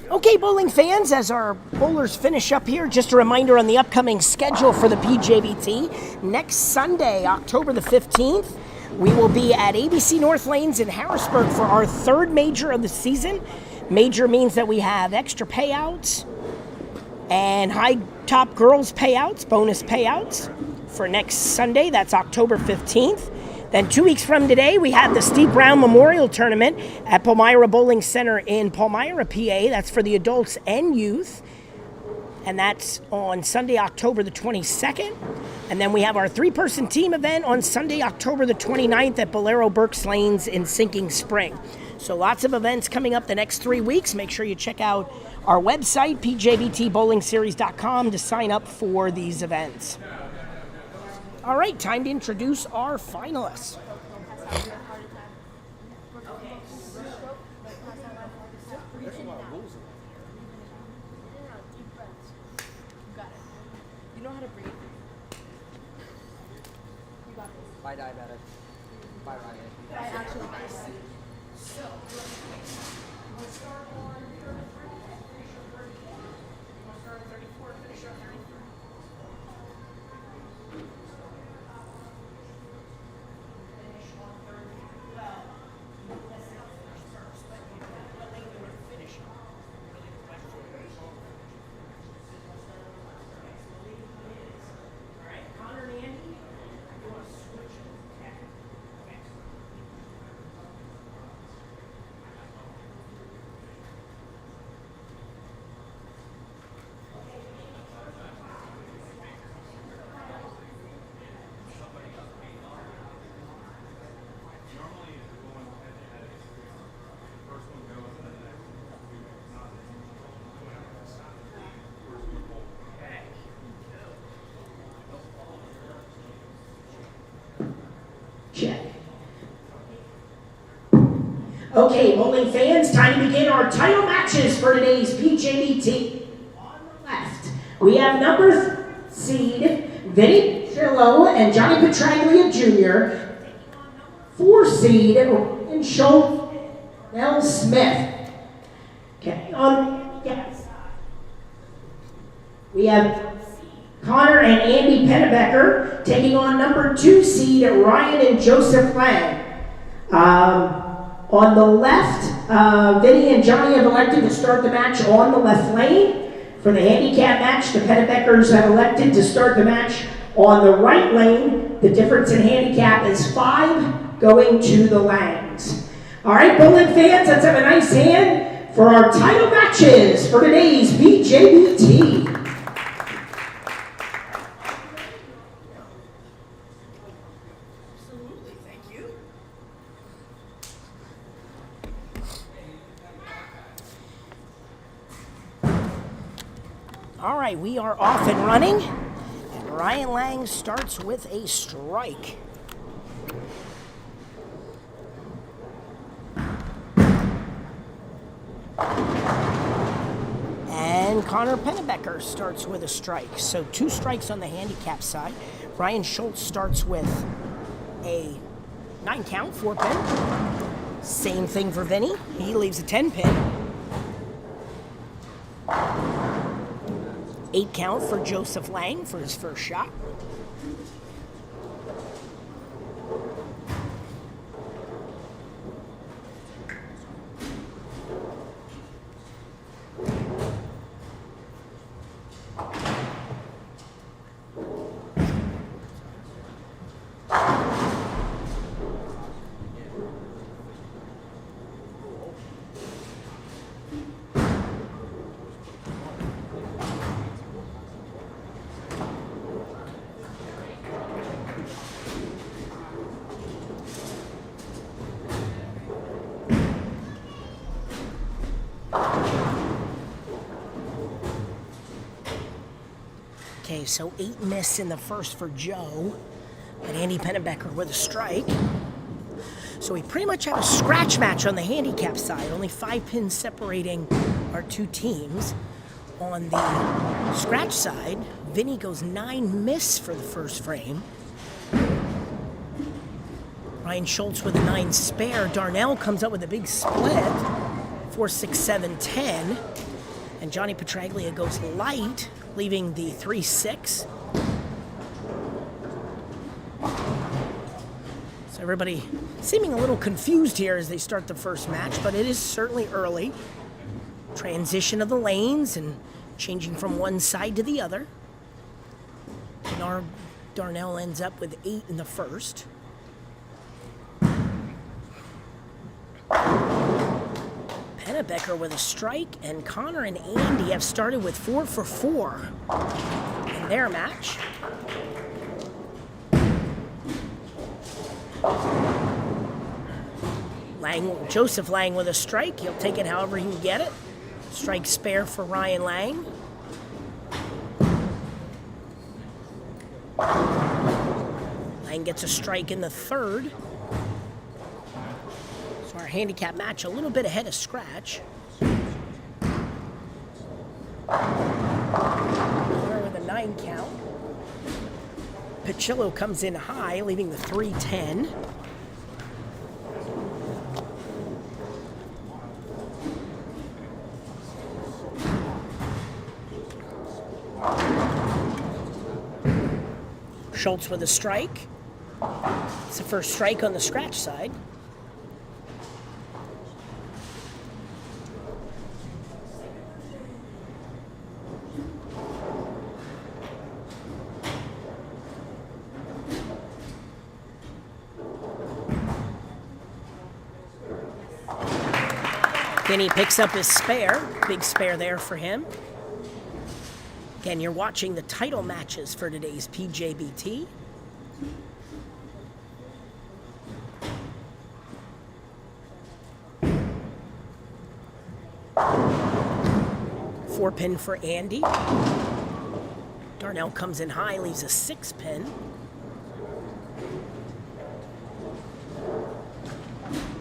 Okay, bowling fans, as our bowlers finish up here, just a reminder on the upcoming schedule for the PJBT. Next Sunday, October the 15th, we will be at ABC North Lanes in Harrisburg for our third major of the season. Major means that we have extra payouts and high top girls payouts, bonus payouts for next Sunday. That's October 15th. Then 2 weeks from today, we have the Steve Brown Memorial Tournament at Palmyra Bowling Center in Palmyra, PA. That's for the adults and youth. And that's on Sunday, October the 22nd. And then we have our three-person team event on Sunday, October the 29th at Bolero Berks Lanes in Sinking Spring. So lots of events coming up the next 3 weeks. Make sure you check out our website, pjbtbowlingseries.com, to sign up for these events. All right, time to introduce our finalists. You know how to breathe. Bye, diabetic. Bye, Ryan. I actually. Check. Okay, bowling fans, time to begin our title matches for today's PJBT. On the left, we have number seed Vinny Trillo and Johnny Petraglia Jr. 4 seed and Schultz Mel Smith. Okay, on yes. We have Connor and Andy Pennebecker taking on number 2 seed Ryan and Joseph Lang. On the left, Vinny and Johnny have elected to start the match on the left lane. For the handicap match, the Pennebeckers have elected to start the match on the right lane. The difference in handicap is 5 going to the Langs. All right, bowling fans, let's have a nice hand for our title matches for today's PJBT. All right, we are off and running, and Ryan Lang starts with a strike. And Connor Pennebecker starts with a strike. So 2 strikes on the handicap side. Brian Schultz starts with a 9 count, 4 pin. Same thing for Vinny. He leaves a 10 pin. 8 count for Joseph Lang for his first shot. Okay, so 8 miss in the first for Joe, but Andy Pennebecker with a strike. So we pretty much have a scratch match on the handicap side, only 5 pins separating our 2 teams. On the scratch side, Vinny goes 9 miss for the first frame. Ryan Schultz with a 9 spare. Darnell comes up with a big split, 4, 6, 7, 10. And Johnny Petraglia goes light, leaving the 3-6. So everybody seeming a little confused here as they start the first match, but it is certainly early. Transition of the lanes and changing from one side to the other. Darnell ends up with 8 in the first. Pennebecker with a strike, and Connor and Andy have started with 4 for 4 in their match. Joseph Lang with a strike. He'll take it however he can get it. Strike spare for Ryan Lang. Lang gets a strike in the third. So our handicap match a little bit ahead of scratch. Connor with a 9 count. Picillo comes in high, leaving the 3-10. Schultz with a strike. It's the first strike on the scratch side. Vinny picks up his spare. Big spare there for him. Again, you're watching the title matches for today's PJBT. Four pin for Andy. Darnell comes in high, leaves a 6 pin.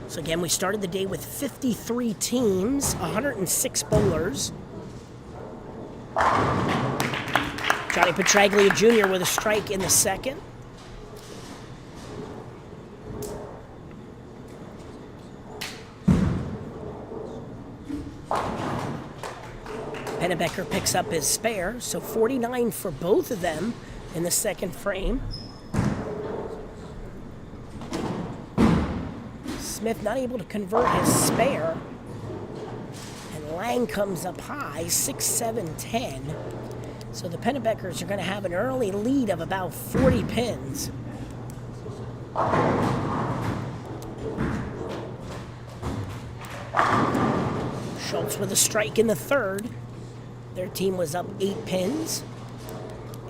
So again, we started the day with 53 teams, 106 bowlers. Johnny Petraglia Jr. with a strike in the second. Pennebecker picks up his spare, so 49 for both of them in the second frame. Smith not able to convert his spare. And Lang comes up high, 6-7-10. So the Pennebeckers are going to have an early lead of about 40 pins. Schultz with a strike in the third. Their team was up 8 pins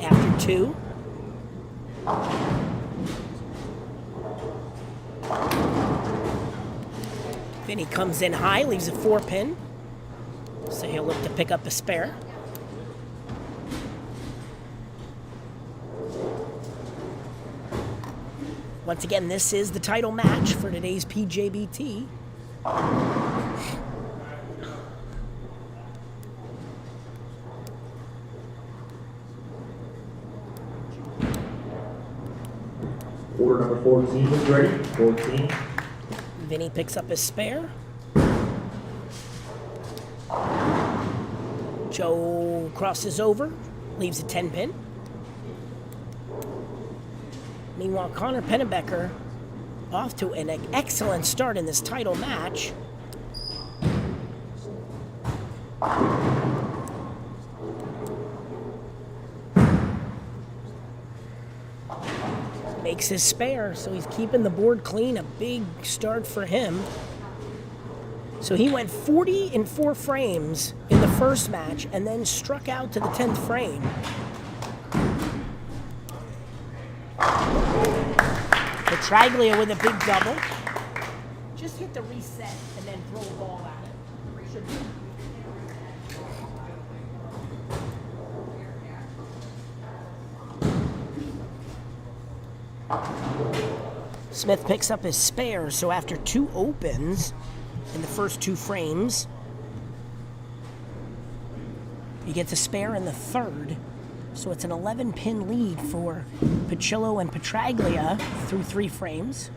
after 2. Vinny comes in high, leaves a 4 pin. So he'll look to pick up a spare. Once again, this is the title match for today's PJBT. Order number 14 is ready. 14. Vinny picks up his spare. Joe crosses over, leaves a 10 pin. Meanwhile, Connor Pennebecker off to an excellent start in this title match. Makes his spare, so he's keeping the board clean. A big start for him. So he went 40 in 4 frames in the first match and then struck out to the 10th frame. Petraglia with a big double. Just hit the reset and then throw a ball at it. Should be. Smith picks up his spare, so after 2 opens in the first 2 frames, he gets a spare in the third. So it's an 11-pin lead for Picillo and Petraglia through 3 frames.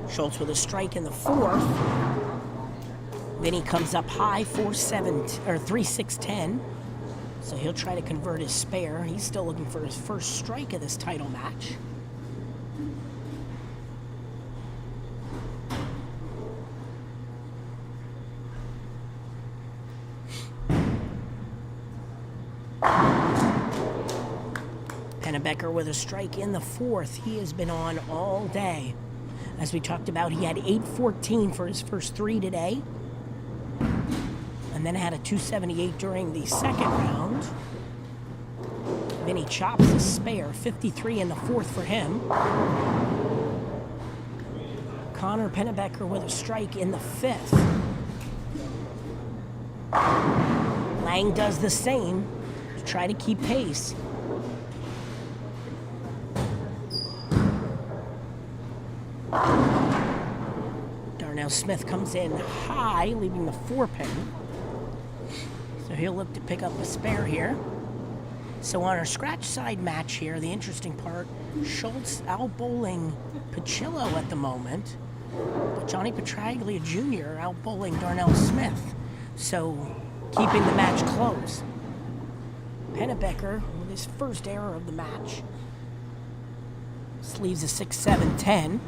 Schultz with a strike in the 4th. Vinny comes up high, 3-6-10. So he'll try to convert his spare. He's still looking for his first strike of this title match. Pennebecker with a strike in the 4th. He has been on all day. As we talked about, he had 8-14 for his first 3 today. And then had a 278 during the 2nd round. Vinny chops the spare, 53 in the 4th for him. Connor Pennebecker with a strike in the 5th. Lang does the same to try to keep pace. Darnell Smith comes in high, leaving the 4-pin. So he'll look to pick up a spare here. So on our scratch side match here, the interesting part, Schultz out bowling Pacillo at the moment, but Johnny Petraglia Jr. out bowling Darnell Smith. So keeping the match close. Pennebecker with his first error of the match. This leaves a 6-7-10.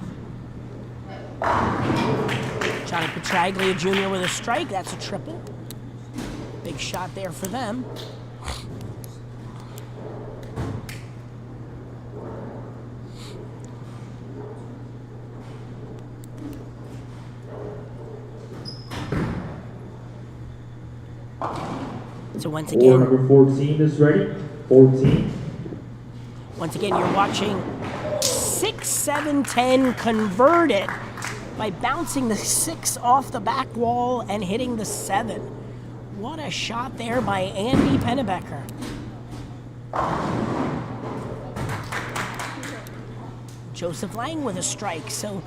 Johnny Petraglia Jr. with a strike. That's a triple. Big shot there for them. So once again, Order number 14 is ready. 14. Once again, you're watching 6-7-10 converted by bouncing the 6 off the back wall and hitting the 7. What a shot there by Andy Pennebecker. Joseph Lang with a strike. So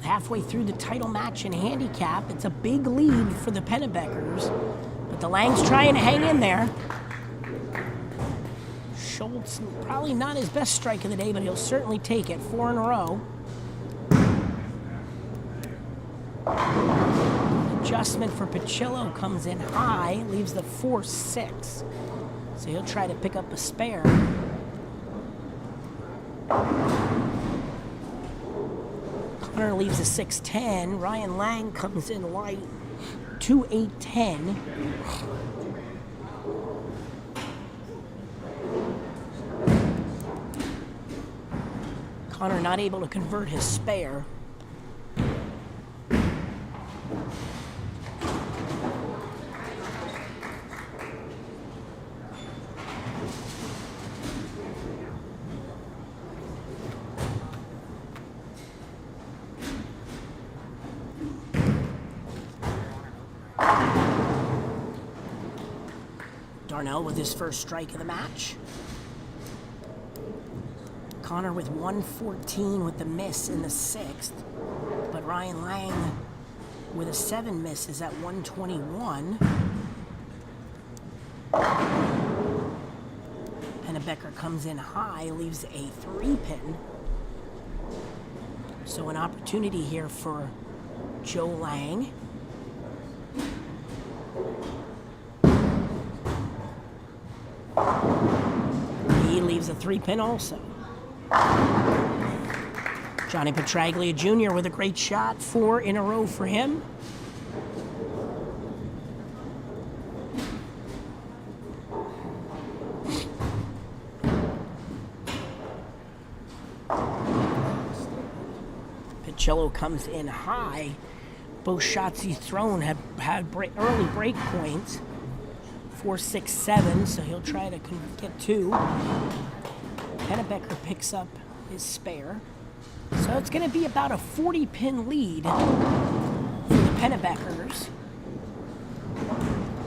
halfway through the title match in handicap, it's a big lead for the Pennebeckers. But the Lang's trying to hang in there. Schultz, probably not his best strike of the day, but he'll certainly take it. 4 in a row. Adjustment for Pacillo comes in high, leaves the 4-6. So he'll try to pick up a spare. Connor leaves a 6-10. Ryan Lang comes in light, 2-8-10. Connor not able to convert his spare. Darnell with his first strike of the match. Connor with 114 with the miss in the 6th. But Ryan Lang with a 7 misses at 121. Pennebecker comes in high, leaves a 3-pin. So an opportunity here for Joe Lang. He leaves a 3-pin also. Johnny Petraglia Jr. with a great shot, 4 in a row for him. Pacillo comes in high. Both shots he's thrown have had early break points. 4-6-7, so he'll try to get 2. Pennebecker picks up his spare. So it's going to be about a 40-pin lead for the Pennebeckers.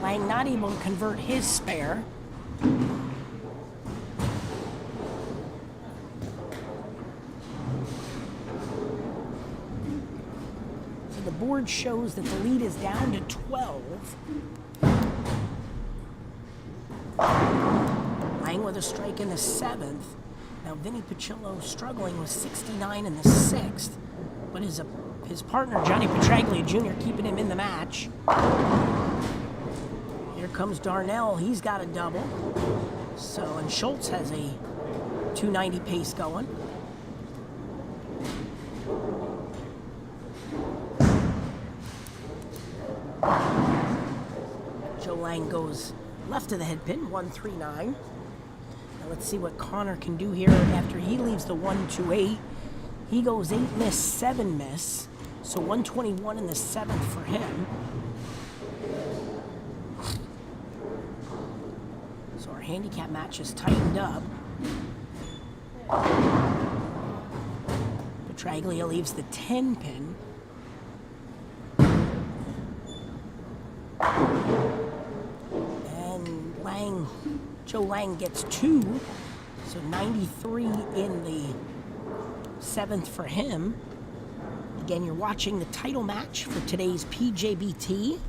Lang not able to convert his spare. So the board shows that the lead is down to 12. Lang with a strike in the 7th. Now Vinny Pacillo struggling with 69 in the 6th, but is a His partner, Johnny Petraglia Jr., keeping him in the match. Here comes Darnell. He's got a double. So, and Schultz has a 290 pace going. Joe Lang goes left of the head pin, 139. Now let's see what Connor can do here after he leaves the 128. He goes 8 miss, 7 miss. So 121 in the 7th for him. So our handicap match is tightened up. Petraglia leaves the 10 pin. And Joe Lang gets 2. So 93 in the 7th for him. Again, you're watching the title match for today's PJBT.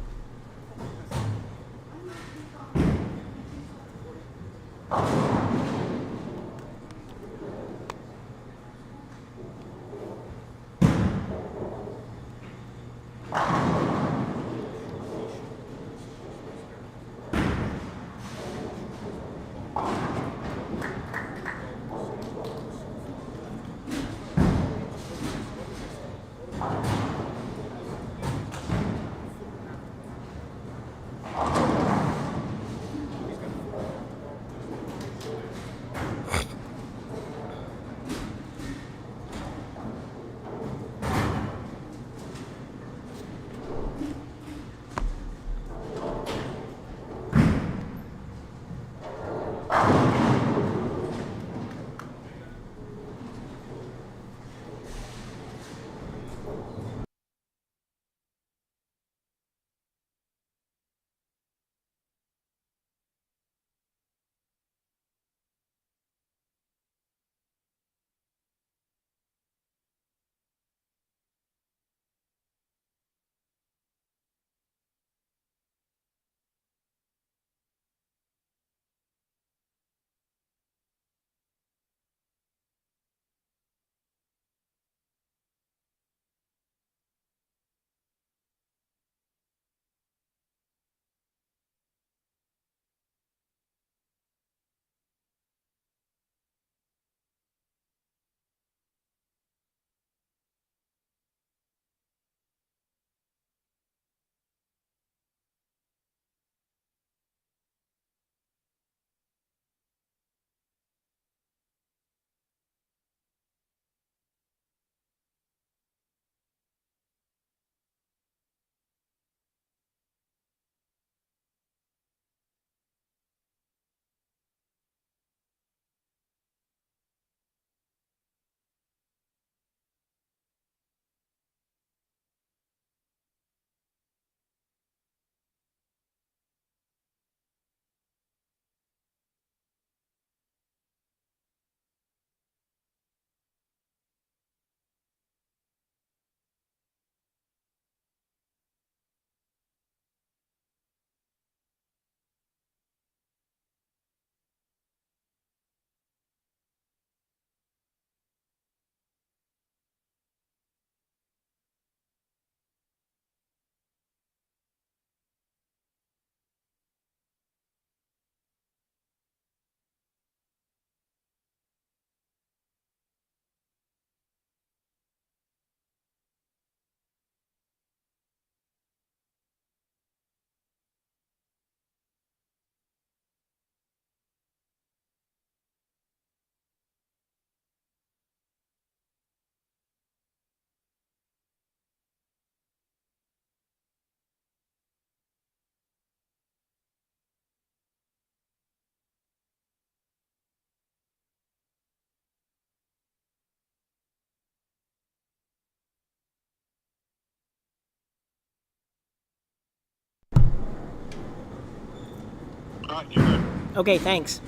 You're good. Okay, thanks.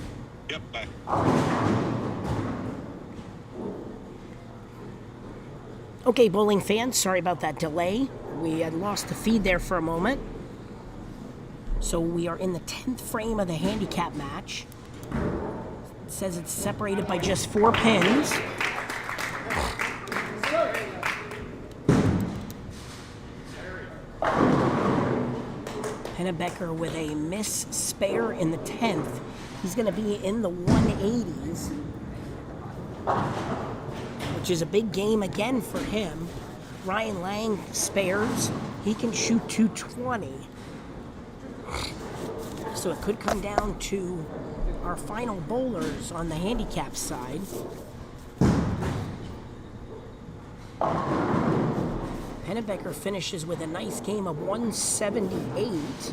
Yep, bye. Okay, bowling fans, sorry about that delay. We had lost the feed there for a moment. So we are in the 10th frame of the handicap match. It says it's separated by just 4 pins. Pennebecker with a miss spare in the 10th. He's going to be in the 180s, which is a big game again for him. Ryan Lang spares. He can shoot 220. So it could come down to our final bowlers on the handicap side. Pennebecker finishes with a nice game of 178.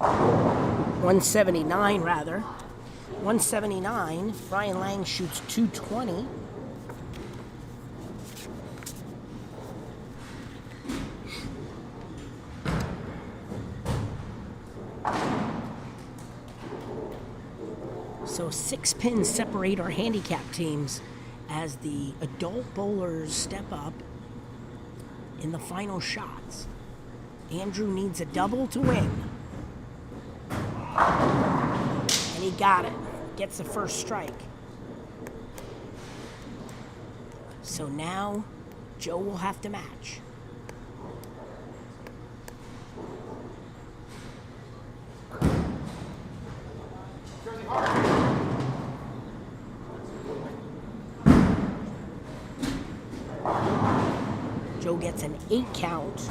$179 rather. 179. Ryan Lang shoots 220. So 6 pins separate our handicap teams as the adult bowlers step up in the final shots. Andrew needs a double to win. And he got it. Gets the first strike. So now Joe will have to match. Joe gets an 8 count.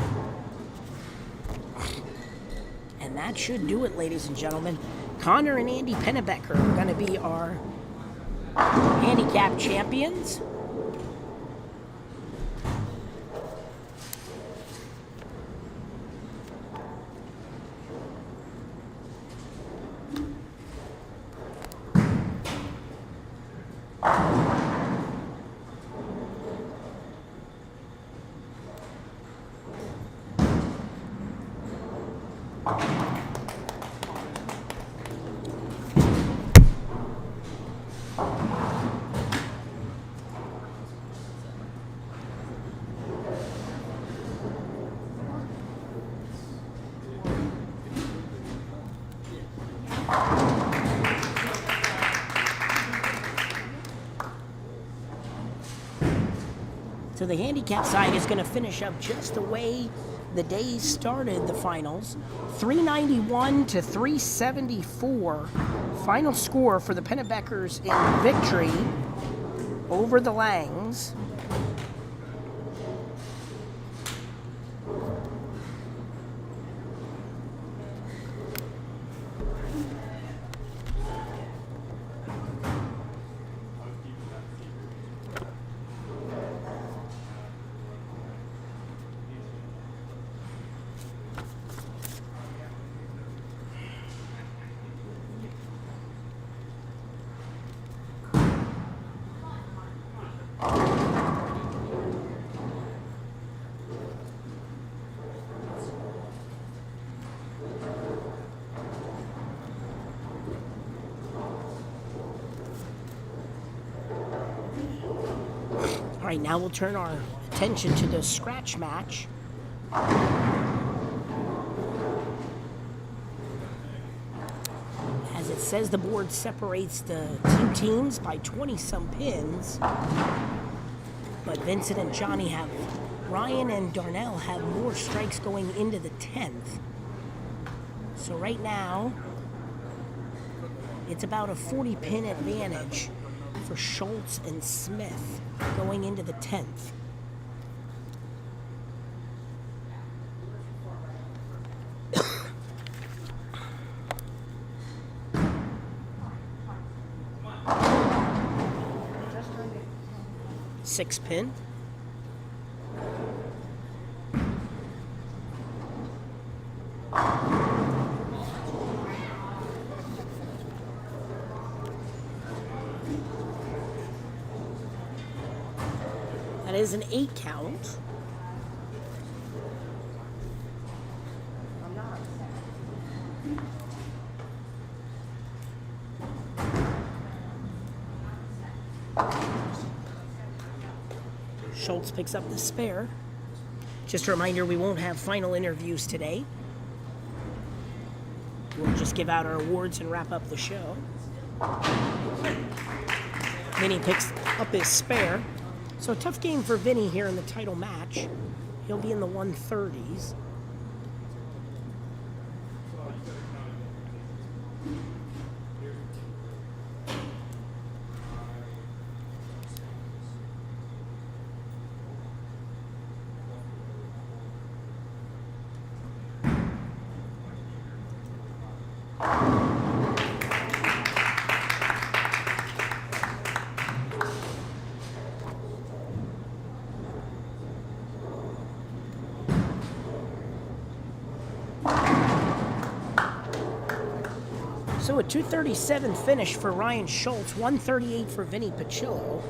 And that should do it, ladies and gentlemen. Connor and Andy Pennebecker are going to be our handicap champions. So the handicap side is going to finish up just the way the day started the finals. 391 to 374. Final score for the Pennebeckers in victory over the Langs. All right, now we'll turn our attention to the scratch match. As it says, the board separates the two teams by 20-some pins. But Vincent and Johnny have, Ryan and Darnell have more strikes going into the 10th. So right now, it's about a 40-pin advantage for Schultz and Smith going into the 10th. Six pin. That is an 8 count. Schultz picks up the spare. Just a reminder, we won't have final interviews today. We'll just give out our awards and wrap up the show. Vinny picks up his spare. So a tough game for Vinny here in the title match. He'll be in the 130s. So a 237 finish for Ryan Schultz, 138 for Vinny Pacillo.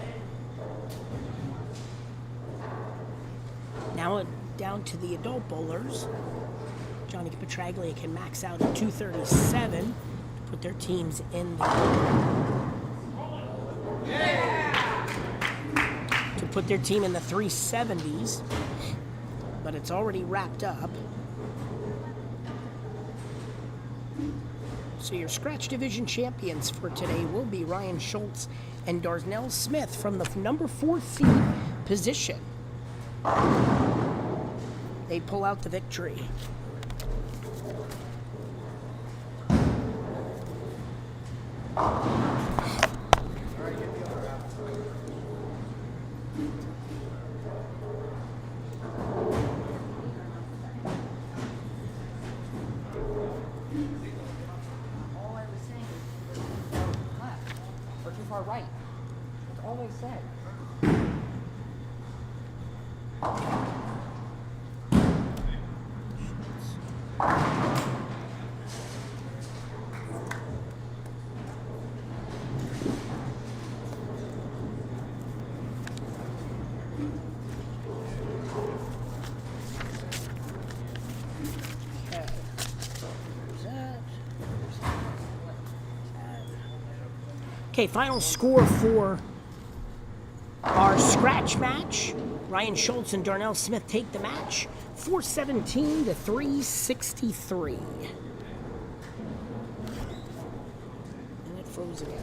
Now down to the adult bowlers. Johnny Petraglia can max out at 237 to put their teams in the to put their team in the 370s, but it's already wrapped up. So your scratch division champions for today will be Ryan Schultz and Darnell Smith from the number 4 seed position. They pull out the victory. Right. That's all they said. Okay, final score for our scratch match. Ryan Schultz and Darnell Smith take the match, 417 to 363. And it froze again.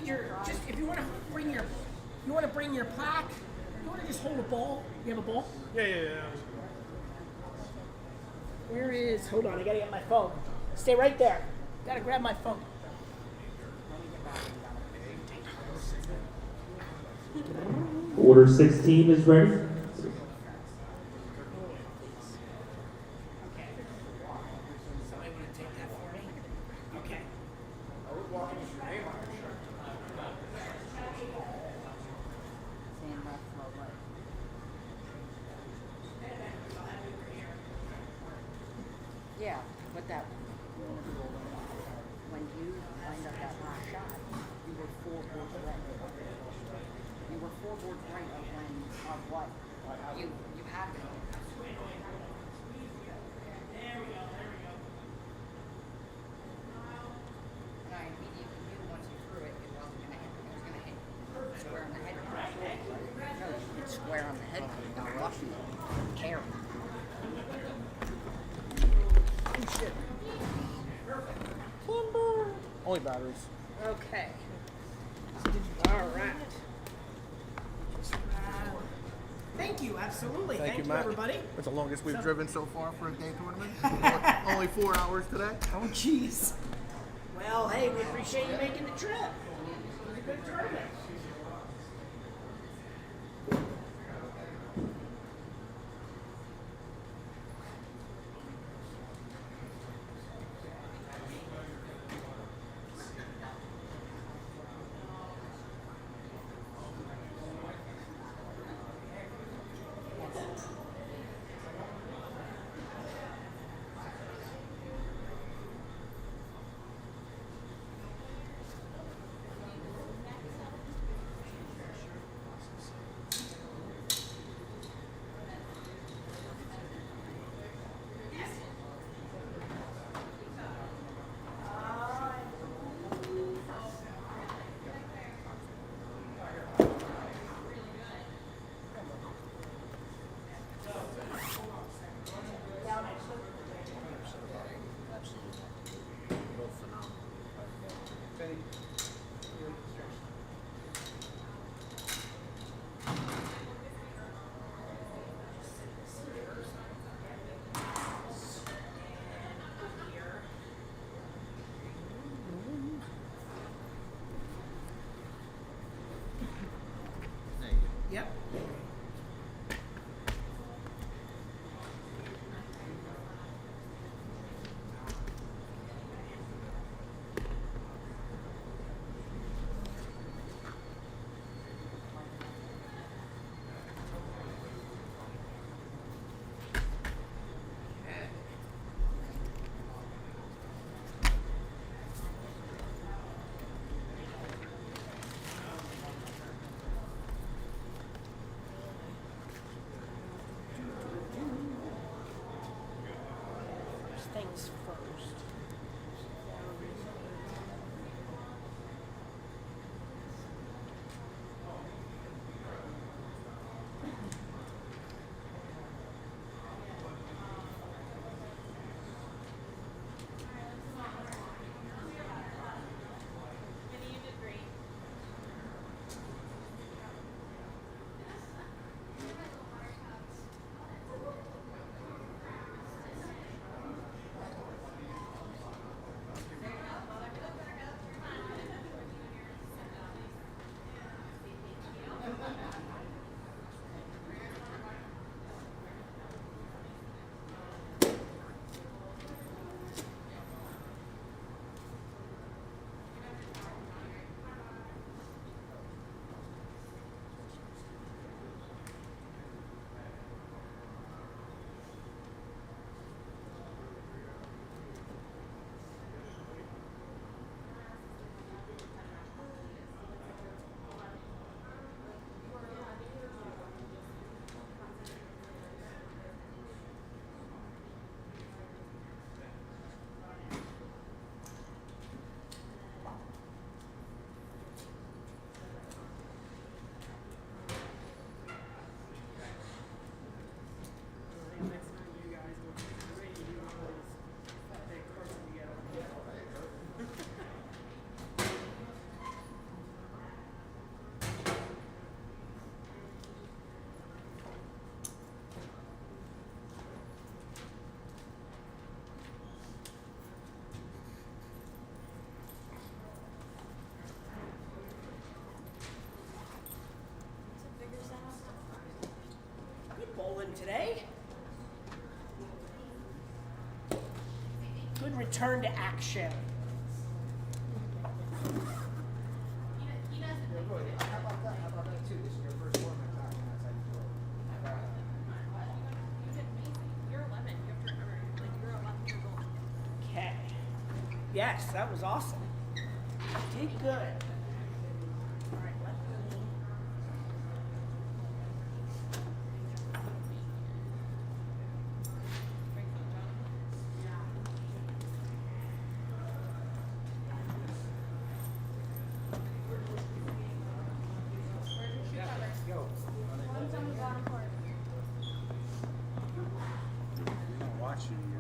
need your just if you want to bring your plaque. You want to just hold a ball. You have a ball? Yeah. Where is? Hold on, I gotta get my phone. Stay right there. Gotta grab my phone. Order 16 is ready. Somebody want to take that for me? Okay. Sand left, flow right. Yeah, but that when you lined up that last shot, you were 4 boards right. You were 4 boards right of what you had to. And I immediately knew once you threw it, it wasn't gonna hit. It was gonna hit square on the head. No, you hit square on the head. You got lucky. Carry. Only batteries. Okay. All right. Thank you. Absolutely. Thank you, Matt. everybody. That's the longest we've driven so far for a day tournament. Only 4 hours today. Oh, jeez. Well, hey, we appreciate you making the trip. It was a good tournament. Yep. Things first. today. Good return to action. How about that? How about that too? This is your first tournament back. That's how you do it. You did amazing. You're 11. You have to remember, like, you're 11 years old. Okay. Yes, that was awesome. You did good. All right, let me. Watching you.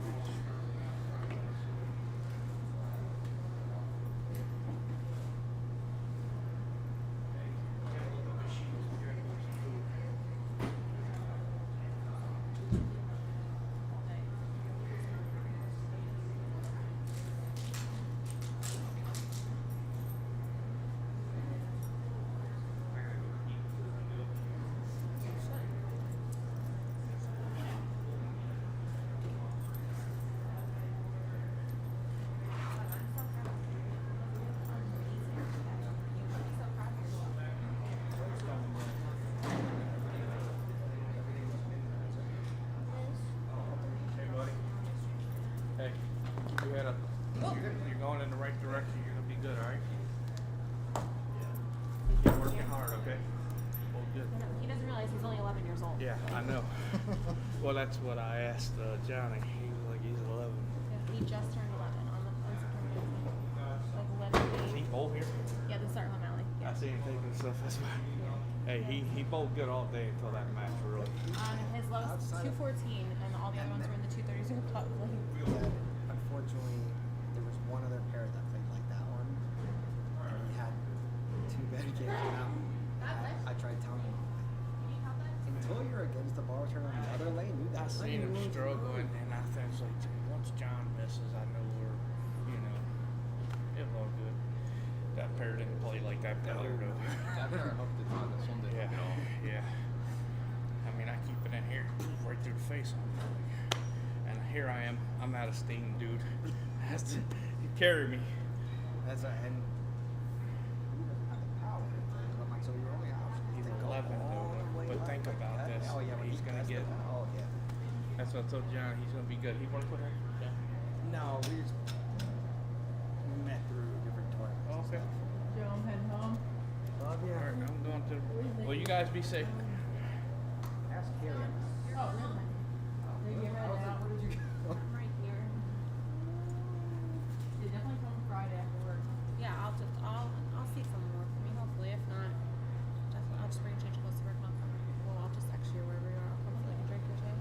Hey, you had a. You're going in the right direction. You're gonna be good, all right? Keep working hard, okay? Well, good. He doesn't realize he's only 11 years old. Yeah, I know. Well, that's what I asked Johnny. He was like, he's 11. Yeah, he just turned 11 on September 19th. Like 11 Is he days. bowl here? Yeah, this is our home alley. I Yeah. see him taking stuff. That's why. Hey, he bowled good all day until that match, really. His lowest Outside of- 214, and all the other ones were in the 230s or above. Yeah, unfortunately, there was one other pair that played like that one, and he had two bad games out. I tried telling him, until you're against the ball return on the other lane, you I got seen him struggling, and I think it's like once John misses, I know it was all good. That pair didn't play like that pair though. That pair hooked it on this one didn't at all. Yeah. I mean, I keep it in here, right through the face on me. And here I am. I'm out of steam, dude. Has to carry me. That's a, and he doesn't have the power. But like, so you're only out. He's to go 11 all though. the way But left think like about that. this. Oh yeah, when He's he gonna does get. that, oh yeah. That's what I told John. He's gonna be good. He worked with her. Yeah. No, we just met through different tournaments. Oh, okay. Joe, I'm heading home. Love you. All right, I'm going to. Well, you guys be safe. Ask Carrie. Oh, really? I was like, where did you go? I'm right here. You definitely come Friday after work. Yeah, I'll see someone more for me. Hopefully, if not, definitely I'll just bring change clothes to work. Well, I'll just text you wherever you are. I'll come so I can drink your tea.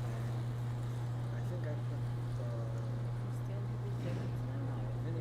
I think I put the Stealing people's tickets now. mini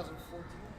2014.